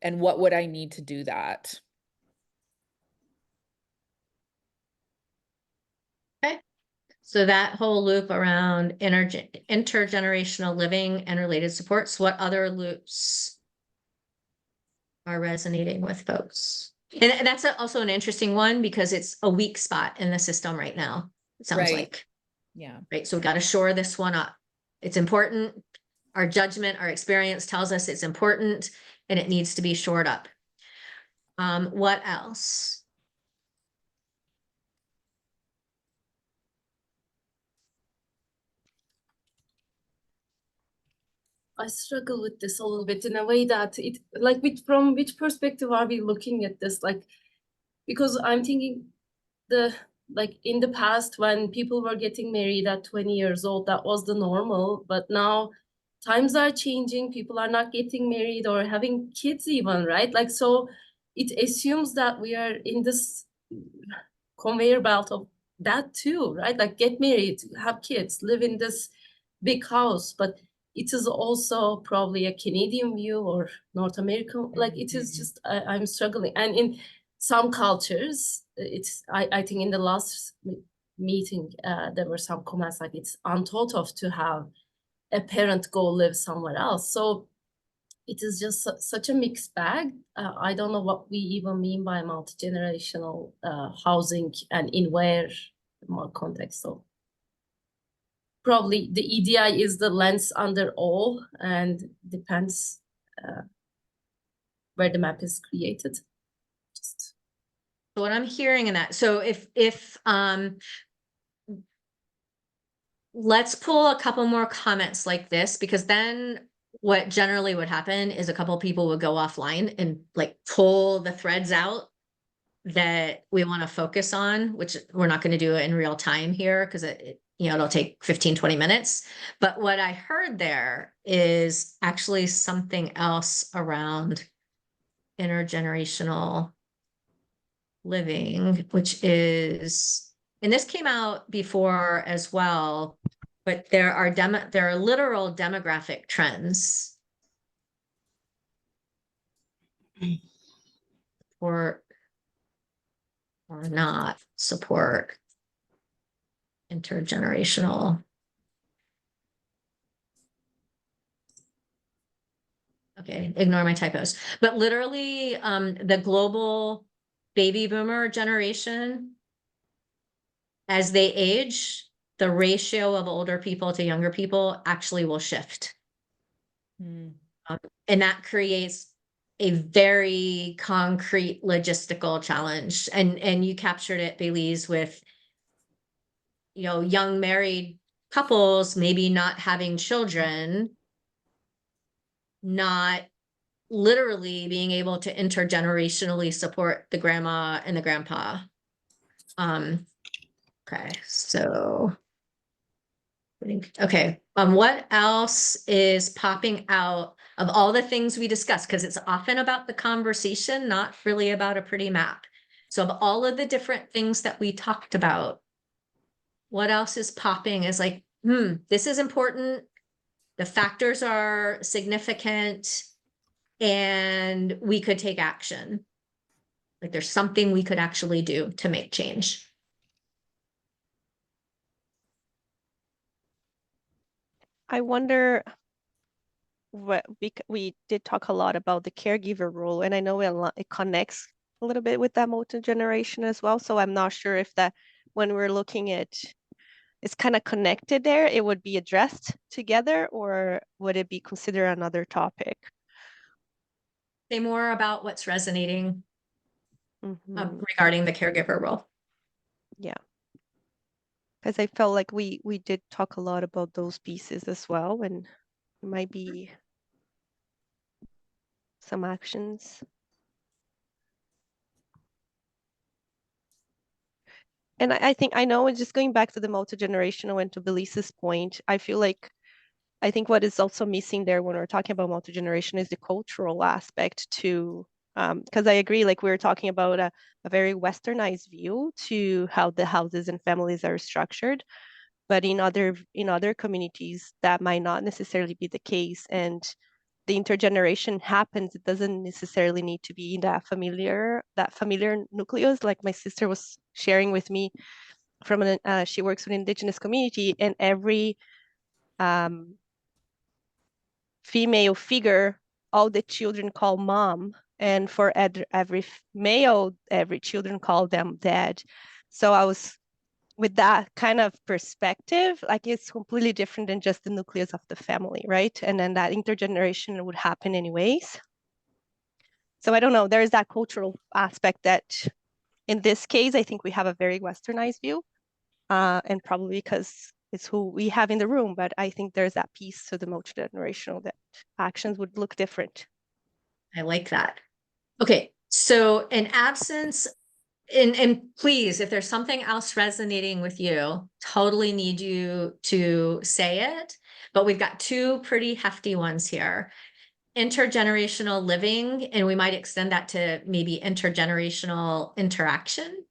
and what would I need to do that? Okay. So that whole loop around intergenerational living and related supports, what other loops are resonating with folks? And that's also an interesting one because it's a weak spot in the system right now, it sounds Right. like. Yeah. right? So we got to shore this one up. It's important. Our judgment, our experience tells us it's important and it needs to be shored up. What else? I struggle with this a little bit in a way that it like from which perspective are we looking at this? Like, because I'm thinking like in the past when people were getting married at 20 years old, that was the normal, but now times are changing, people are not getting married or having kids even, right? Like, so it assumes that we are in this conveyor belt of that too, right? Like get married, have kids, live in this big house, but it is also probably a Canadian view or North American, like it is just, I'm struggling. And in some cultures, I think in the last meeting, there were some comments like it's unthought of to have a parent go live somewhere else. So it is just such a mixed bag. I don't know what we even mean by multi-generational housing and in where more context. So probably the EDI is the lens under all and depends where the map is created. Just What I'm hearing in that, so if let's pull a couple more comments like this, because then what generally would happen is a couple people would go offline and like pull the threads out that we want to focus on, which we're not going to do in real time here because it'll take 15-20 minutes. But what I heard there is actually something else around intergenerational living, which is, and this came out before as well, but there are literal demographic trends or not support intergenerational. Okay, ignore my typos. But literally, the global baby boomer generation, as they age, the ratio of older people to younger people actually will shift. Mm. And that creates a very concrete logistical challenge. And you captured it, Belize, with young married couples maybe not having children, not literally being able to intergenerationally support the grandma and the grandpa. Okay, so okay, what else is popping out of all the things we discussed? Because it's often about the conversation, not really about a pretty map. So of all of the different things that we talked about, what else is popping is like, this is important. The factors are significant and we could take action. Like there's something we could actually do to make change. I wonder what we did talk a lot about the caregiver role, and I know it connects a little bit with that multi-generation as well. So I'm not sure if that when we're looking at it's kind of connected there, it would be addressed together, or would it be considered another topic? Say more about what's resonating regarding the caregiver role. Yeah. Because I felt like we did talk a lot about those pieces as well, and it might be some actions. And I think I know, just going back to the multi-generational and to Belisa's point, I think what is also missing there when we're talking about multi-generation is the cultural aspect too. Because I agree, like we were talking about a very westernized view to how the houses and families are structured. But in other communities, that might not necessarily be the case. And the intergeneration happens. It doesn't necessarily need to be in that familiar nucleus. Like my sister was sharing with me from she works with an indigenous community, and every female figure, all the children call mom, and for every male, every children call them dad. So I was with that kind of perspective, like it's completely different than just the nucleus of the family, right? And then that intergeneration would happen anyways. So I don't know, there is that cultural aspect that in this case, I think we have a very westernized view, and probably because it's who we have in the room, but I think there's that piece to the multi-generational that actions would look different. I like that. Okay, so in absence, and please, if there's something else resonating with you, totally need you to say it. But we've got two pretty hefty ones here. Intergenerational living, and we might extend that to maybe intergenerational interaction.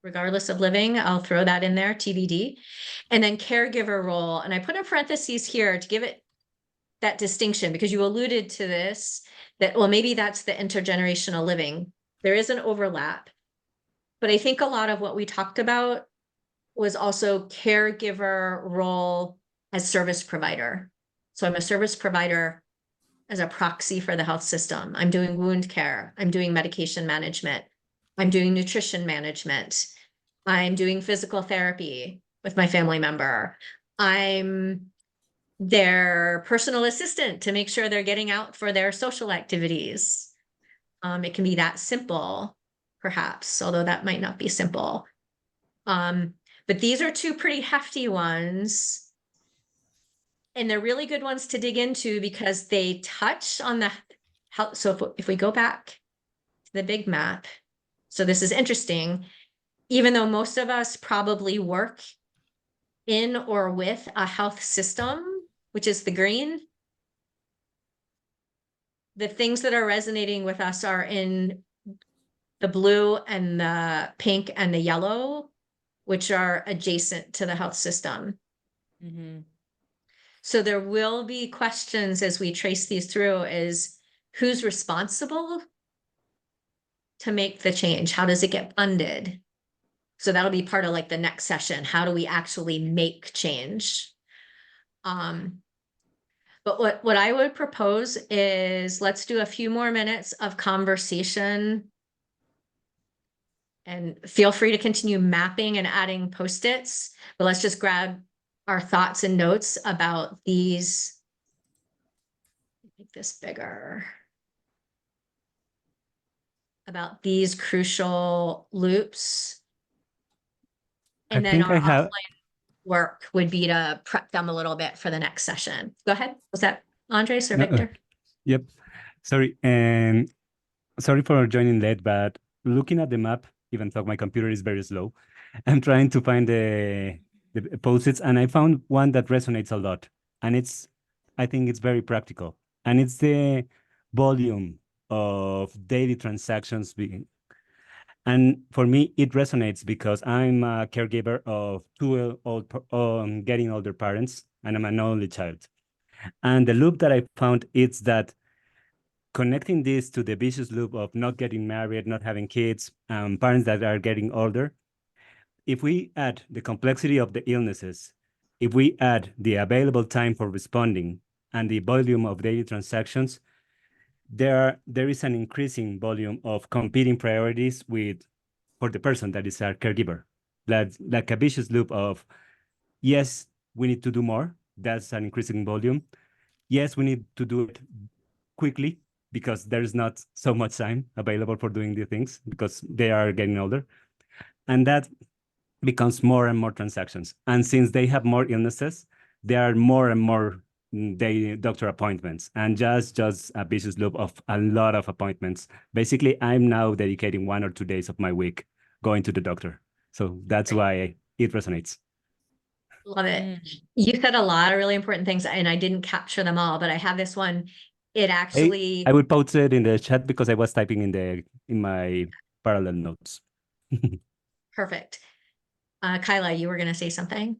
Regardless of living, I'll throw that in there, TBD. And then caregiver role, and I put in parentheses here to give it that distinction, because you alluded to this, that, well, maybe that's the intergenerational living. There is an overlap, but I think a lot of what we talked about was also caregiver role as service provider. So I'm a service provider as a proxy for the health system. I'm doing wound care. I'm doing medication management. I'm doing nutrition management. I'm doing physical therapy with my family member. I'm their personal assistant to make sure they're getting out for their social activities. It can be that simple, perhaps, although that might not be simple. But these are two pretty hefty ones. And they're really good ones to dig into because they touch on the health. So if we go back to the big map, so this is interesting, even though most of us probably work in or with a health system, which is the green, the things that are resonating with us are in the blue and the pink and the yellow, which are adjacent to the health system. Mm-hmm. So there will be questions as we trace these through, is who's responsible to make the change? How does it get funded? So that'll be part of like the next session. How do we actually make change? But what I would propose is let's do a few more minutes of conversation, and feel free to continue mapping and adding Post-its, but let's just grab our thoughts and notes about these. Make this bigger. About these crucial loops. And then think our I have. offline work would be to prep them a little bit for the next session. Go ahead. Was that Andres or No, Victor? Yep. Sorry. And sorry for joining late, but looking at the map, even though my computer is very slow, I'm trying to find the post-its, and I found one that resonates a lot. And I think it's very practical. And it's the volume of daily transactions being. And for me, it resonates because I'm a caregiver of two getting older parents, and I'm an only child. And the loop that I found is that connecting this to the vicious loop of not getting married, not having kids, parents that are getting older, if we add the complexity of the illnesses, if we add the available time for responding and the volume of daily transactions, there is an increasing volume of competing priorities for the person that is our caregiver. Like a vicious loop of, yes, we need to do more. That's an increasing volume. Yes, we need to do it quickly because there's not so much time available for doing the things because they are getting older. And that becomes more and more transactions. And since they have more illnesses, there are more and more doctor appointments, and just a vicious loop of a lot of appointments. Basically, I'm now dedicating 1 or 2 days of my week going to the doctor. So that's why it resonates. Love it. You said a lot of really important things, and I didn't capture them all, but I have this one. It actually, I will post it in the chat because I was typing in my parallel notes. perfect. Kyla, you were going to say something?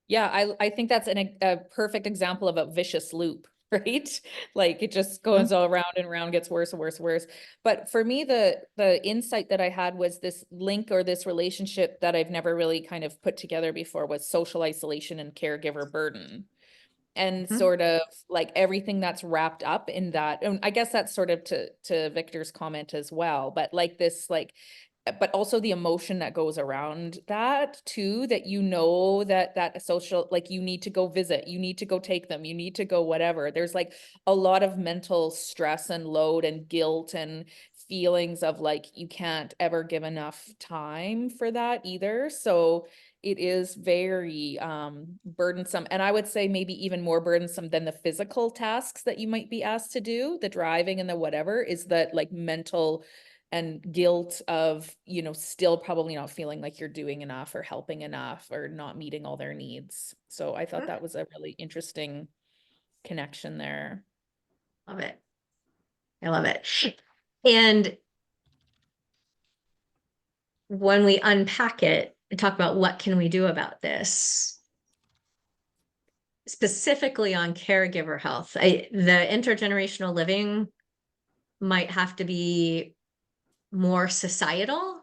Yeah, I think that's a perfect example of a vicious loop, right? Like it just goes all around and around, gets worse and worse and worse. But for me, the insight that I had was this link or this relationship that I've never really kind of put together before was social isolation and caregiver burden. And sort of like everything that's wrapped up in that. And I guess that's sort of to Victor's comment as well, but like this, like but also the emotion that goes around that too, that you know that that social, like you need to go visit, you need to go take them, you need to go whatever. There's like a lot of mental stress and load and guilt and feelings of like you can't ever give enough time for that either. So it is very burdensome, and I would say maybe even more burdensome than the physical tasks that you might be asked to do, the driving and the whatever, is that like mental and guilt of, you know, still probably not feeling like you're doing enough or helping enough or not meeting all their needs. So I thought that was a really interesting connection there. Love it. I love it. And when we unpack it and talk about what can we do about this, specifically on caregiver health, the intergenerational living might have to be more societal.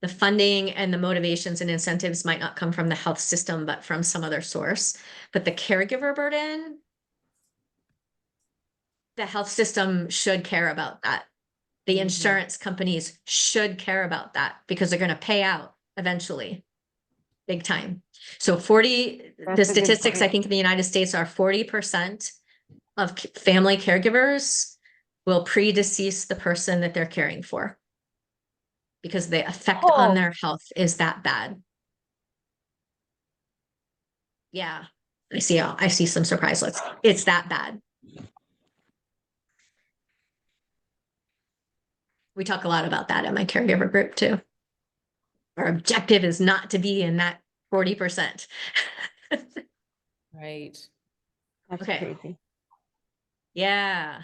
The funding and the motivations and incentives might not come from the health system, but from some other source. But the caregiver burden, the health system should care about that. The insurance companies should care about that because they're going to pay out eventually, big time. So the That's a good statistics, I point. think in the United States are 40% of family caregivers will predecease the person that they're caring for because the effect on their health is that bad. Yeah, I see some surprise looks. It's that bad. We talk a lot about that in my caregiver group too. Our objective is not to be in that 40%. Right. That's Okay. crazy. Yeah.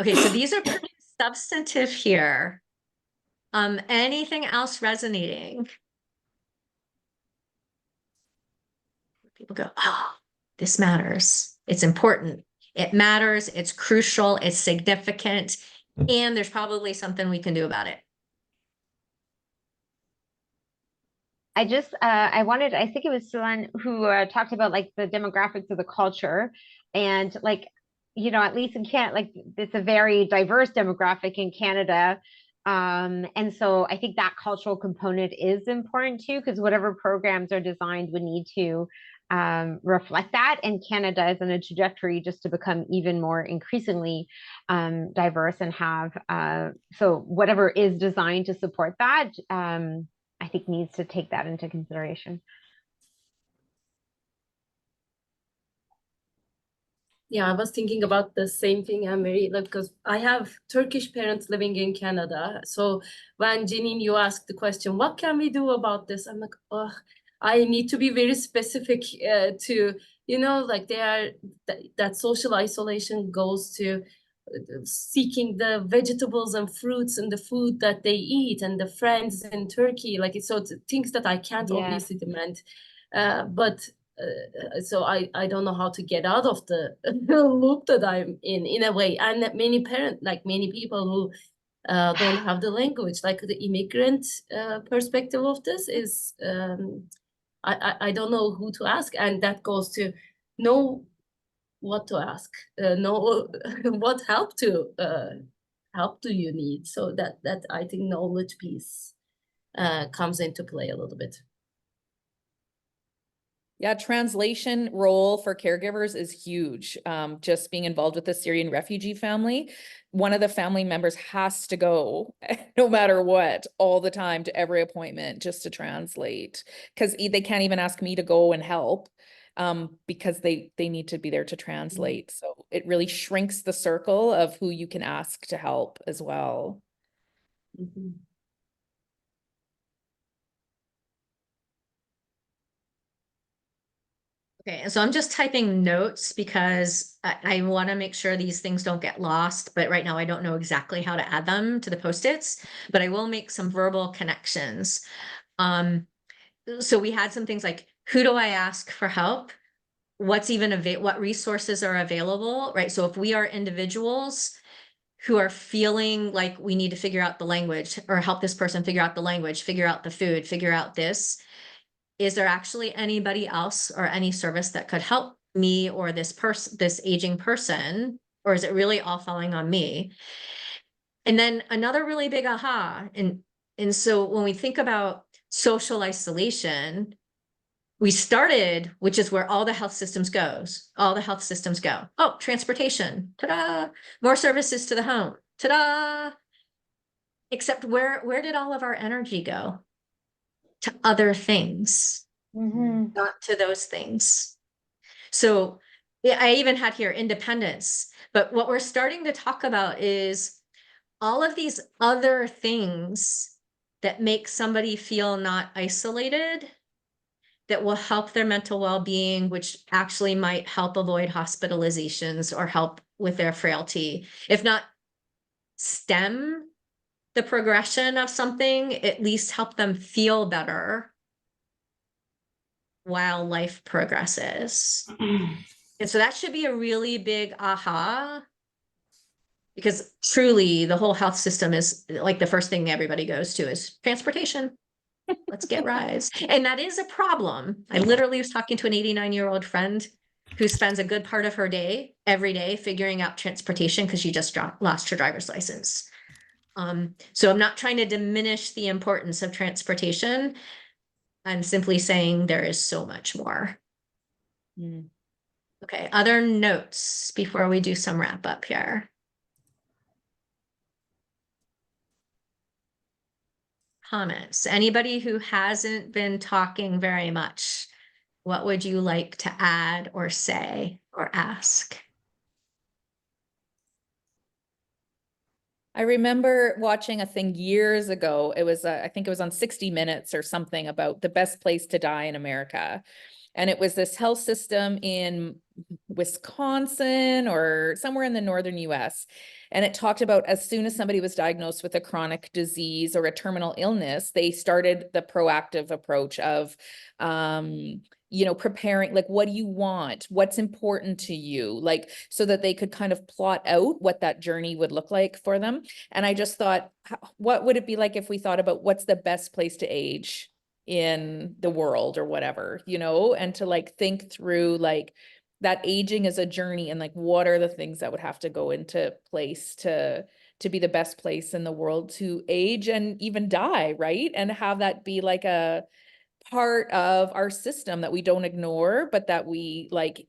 Okay, so these are pretty substantive here. Anything else resonating? People go, oh, this matters. It's important. It matters. It's crucial. It's significant. And there's probably something we can do about it. I think it was Sulan who talked about like the demographics of the culture and like, you know, at least in Canada, like it's a very diverse demographic in Canada. And so I think that cultural component is important too, because whatever programs are designed would need to reflect that. And Canada is on a trajectory just to become even more increasingly diverse and have, so whatever is designed to support that, I think needs to take that into consideration. Yeah, I was thinking about the same thing, Mary, like, because I have Turkish parents living in Canada. So when Janine, you asked the question, what can we do about this? I'm like, oh, I need to be very specific to, you know, like that social isolation goes to seeking the vegetables and fruits and the food that they eat and the friends in Turkey. Like it's things that I can't obviously demand. But so I don't know how to get out of the loop that I'm in a way. And many parents, like many people who don't have the language, like the immigrant perspective of this is, I don't know who to ask. And that goes to know what to ask, know what help do you need? So that I think knowledge piece comes into play a little bit. Yeah, translation role for caregivers is huge. Just being involved with the Syrian refugee family, one of the family members has to go no matter what, all the time to every appointment just to translate, because they can't even ask me to go and help because they need to be there to translate. So it really shrinks the circle of who you can ask to help as well. Mm-hmm. Okay, and so I'm just typing notes because I want to make sure these things don't get lost, but right now I don't know exactly how to add them to the Post-its, but I will make some verbal connections. So we had some things like, who do I ask for help? What's even what resources are available, right? So if we are individuals who are feeling like we need to figure out the language or help this person figure out the language, figure out the food, figure out this, is there actually anybody else or any service that could help me or this aging person, or is it really all falling on me? And then another really big aha, and so when we think about social isolation, we started, which is where all the health systems goes. All the health systems go. Oh, transportation, ta-da! More services to the home, ta-da! Except where did all of our energy go? To other things, Mhm. not to those things. So yeah, I even had here independence, but what we're starting to talk about is all of these other things that make somebody feel not isolated, that will help their mental well-being, which actually might help avoid hospitalizations or help with their frailty. If not stem the progression of something, at least help them feel better while life progresses. And so that should be a really big aha, because truly the whole health system is like the first thing everybody goes to is transportation. Let's get rides. And that is a problem. I literally was talking to an 89-year-old friend who spends a good part of her day every day figuring out transportation because she just lost her driver's license. So I'm not trying to diminish the importance of transportation. I'm simply saying there is so much more. Mm. Okay, other notes before we do some wrap up here. Comments. Anybody who hasn't been talking very much, what would you like to add or say or ask? I remember watching a thing years ago. It was, I think it was on 60 Minutes or something about the best place to die in America. And it was this health system in Wisconsin or somewhere in the northern US. And it talked about as soon as somebody was diagnosed with a chronic disease or a terminal illness, they started the proactive approach of, preparing, like, what do you want? What's important to you? Like, so that they could kind of plot out what that journey would look like for them. And I just thought, what would it be like if we thought about what's the best place to age in the world or whatever, and to like think through like that aging is a journey, and like what are the things that would have to go into place to be the best place in the world to age and even die, right? And have that be like a part of our system that we don't ignore, but that we like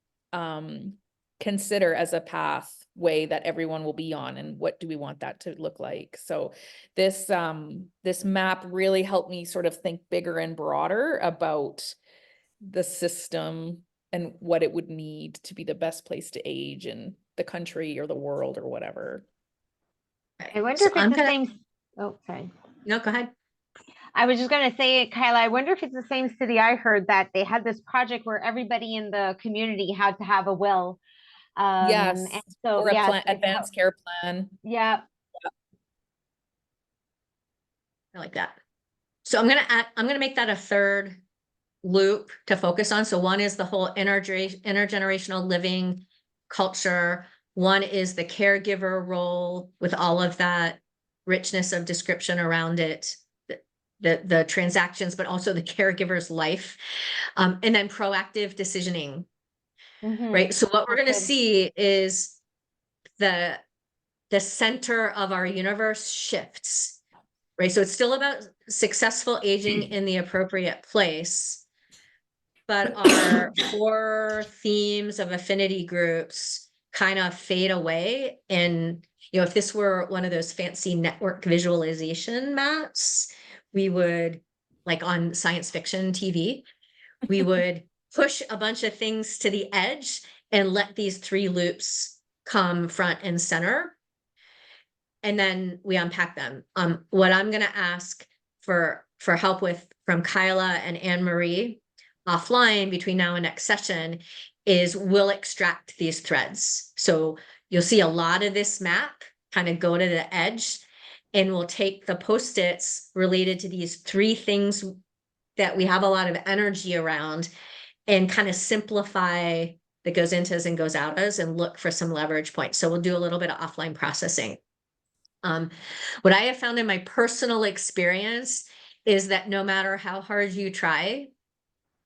consider as a pathway that everyone will be on, and what do we want that to look like. So this map really helped me sort of think bigger and broader about the system and what it would need to be the best place to age in the country or the world or whatever. I wonder So if it's I'm the gonna, same. Oh, sorry. no, go ahead. I was just gonna say, Kyla, I wonder if it's the same city I heard that they had this project where everybody in the community had to have a will. Yes, And so or a yes, plan, advanced care plan. yeah. I like that. So I'm gonna make that a third loop to focus on. So one is the whole intergenerational living culture. One is the caregiver role with all of that richness of description around it, the transactions, but also the caregiver's life, and then proactive decisioning, right? So what we're going to see is the center of our universe shifts, right? So it's still about successful aging in the appropriate place, but our four themes of affinity groups kind of fade away. And, if this were one of those fancy network visualization maps, we would, like on science fiction TV, we would push a bunch of things to the edge and let these three loops come front and center. And then we unpack them. What I'm going to ask for help with from Kyla and Anne Marie offline between now and next session is we'll extract these threads. So you'll see a lot of this map kind of go to the edge, and we'll take the Post-its related to these three things that we have a lot of energy around and kind of simplify the goes intos and goes outas and look for some leverage points. So we'll do a little bit of offline processing. What I have found in my personal experience is that no matter how hard you try,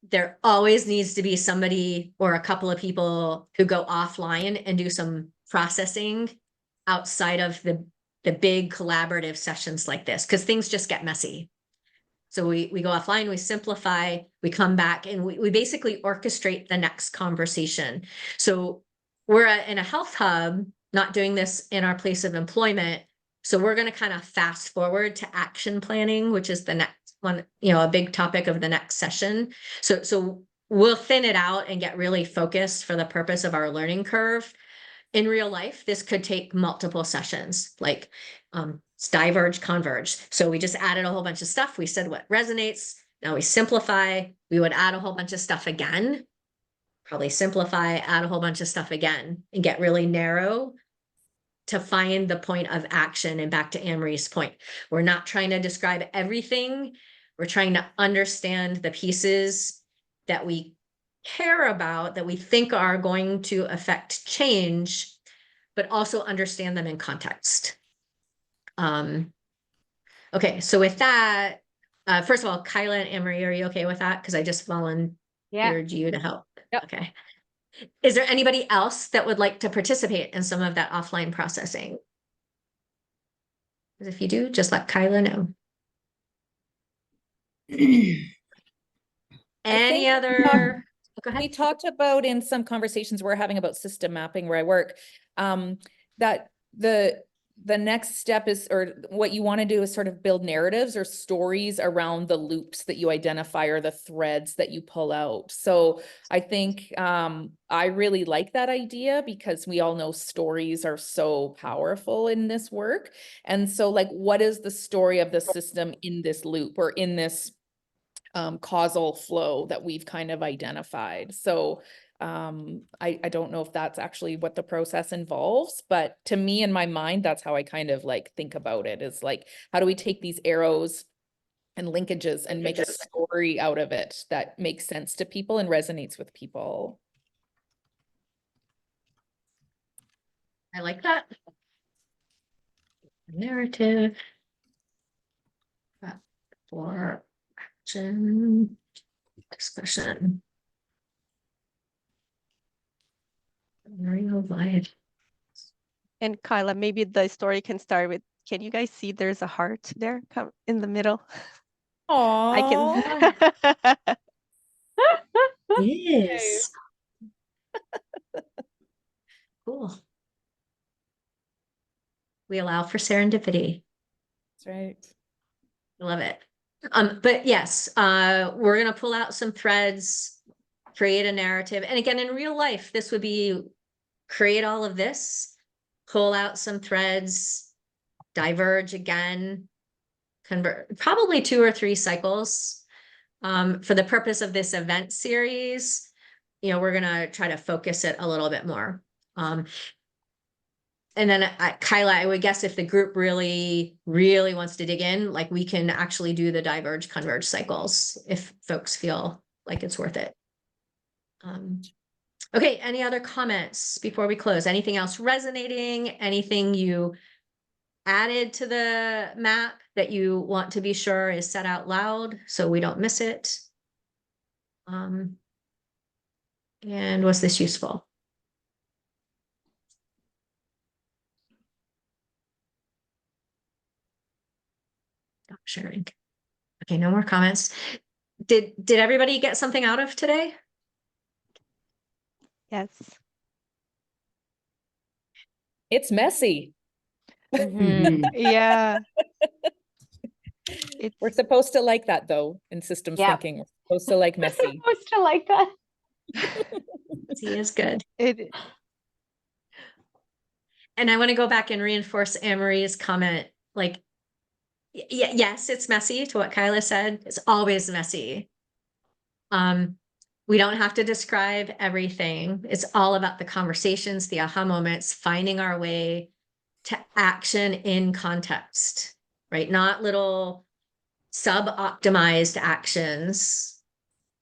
there always needs to be somebody or a couple of people who go offline and do some processing outside of the the big collaborative sessions like this, because things just get messy. So we go offline, we simplify, we come back, and we basically orchestrate the next conversation. So we're in a health hub, not doing this in our place of employment. So we're going to kind of fast forward to action planning, which is the next one, you know, a big topic of the next session. So we'll thin it out and get really focused for the purpose of our learning curve. In real life, this could take multiple sessions, like it's diverge, converge. So we just added a whole bunch of stuff. We said what resonates. Now we simplify. We would add a whole bunch of stuff again, probably simplify, add a whole bunch of stuff again, and get really narrow to find the point of action. And back to Anne-Marie's point, we're not trying to describe everything. We're trying to understand the pieces that we care about, that we think are going to affect change, but also understand them in context. Okay, so with that, first of all, Kyla and Anne-Marie, are you okay with that? Because I just volunteered you to help. Yep. Okay. Is there anybody else that would like to participate in some of that offline processing? Because if you do, just let Kyla know. Any think other? Go ahead. we talked about in some conversations we're having about system mapping where I work, that the next step is, or what you want to do is sort of build narratives or stories around the loops that you identify or the threads that you pull out. So I think I really like that idea because we all know stories are so powerful in this work. And so like, what is the story of the system in this loop or in this causal flow that we've kind of identified? So I don't know if that's actually what the process involves, but to me, in my mind, that's how I kind of like think about it, is like, how do we take these arrows and linkages and make a story out of it that makes sense to people and resonates with people? I like that. Narrative for action discussion. Real life. And Kyla, maybe the story can start with, can you guys see there's a heart there in the middle? I can. Yes. Cool. We allow for serendipity. That's right. I love it. But yes, we're gonna pull out some threads, create a narrative. And again, in real life, this would be create all of this, pull out some threads, diverge again, convert, probably 2 or 3 cycles. For the purpose of this event series, you know, we're gonna try to focus it a little bit more. And then Kyla, I would guess if the group really, really wants to dig in, like we can actually do the diverge converge cycles if folks feel like it's worth it. Okay, any other comments before we close? Anything else resonating? Anything you added to the map that you want to be sure is said out loud so we don't miss it? And was this useful? Stop sharing. Okay, no more comments. Did everybody get something out of today? Yes. It's messy. Mhm. Yeah. We're supposed to like that though, in systems Yeah. thinking. We're supposed to like We're messy. supposed to like that. He is good. It And I want to go back and reinforce Anne-Marie's comment, like, yes, it's messy, to what Kyla said. It's always messy. We don't have to describe everything. It's all about the conversations, the aha moments, finding our way to action in context, right? Not little sub-optimized actions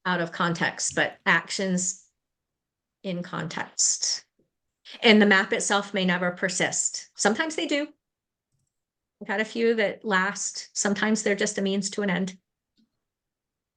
out of context, but actions in context. And the map itself may never persist. Sometimes they do. I've had a few that last. Sometimes they're just a means to an end.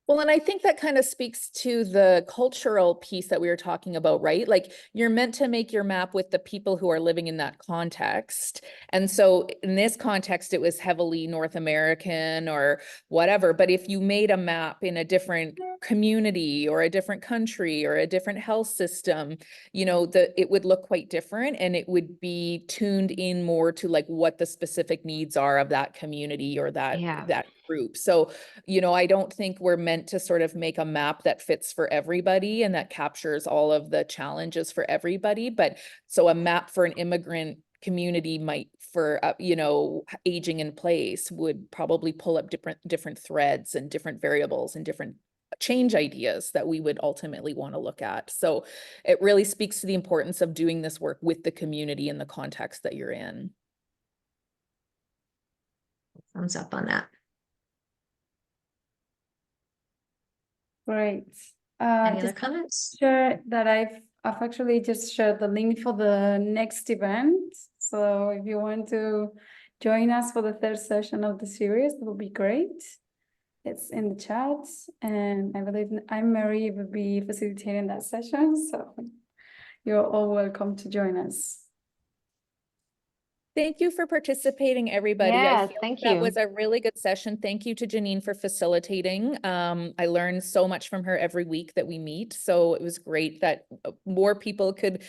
Well, and I think that kind of speaks to the cultural piece that we were talking about, right? Like you're meant to make your map with the people who are living in that context. And so in this context, it was heavily North American or whatever. But if you made a map in a different community or a different country or a different health system, you know, it would look quite different, and it would be tuned in more to like what the specific needs are of that community or that group. So, you know, I don't think we're meant to sort of make a map that fits for everybody and that captures all of the challenges for everybody. But so a map for an immigrant community might, for you know, aging in place, would probably pull up different threads and different variables and different change ideas that we would ultimately want to look at. So it really speaks to the importance of doing this work with the community in the context that you're in. Thumbs up on that. Great. Any other Just comments? share that I've actually just shared the link for the next event. So if you want to join us for the third session of the series, it will be great. It's in the chat, and I believe Anne-Marie will be facilitating that session. So you're all welcome to join us. Thank you for participating, everybody. Yes, I feel thank that you. was a really good session. Thank you to Janine for facilitating. I learn so much from her every week that we meet. So it was great that more people could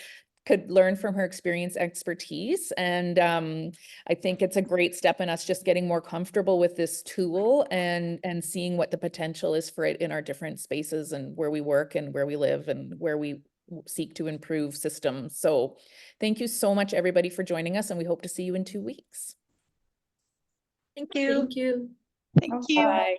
learn from her experience, expertise. And I think it's a great step in us just getting more comfortable with this tool and seeing what the potential is for it in our different spaces and where we work and where we live and where we seek to improve systems. So thank you so much, everybody, for joining us, and we hope to see you in 2 weeks. Thank you. Thank you. Thank you. Bye.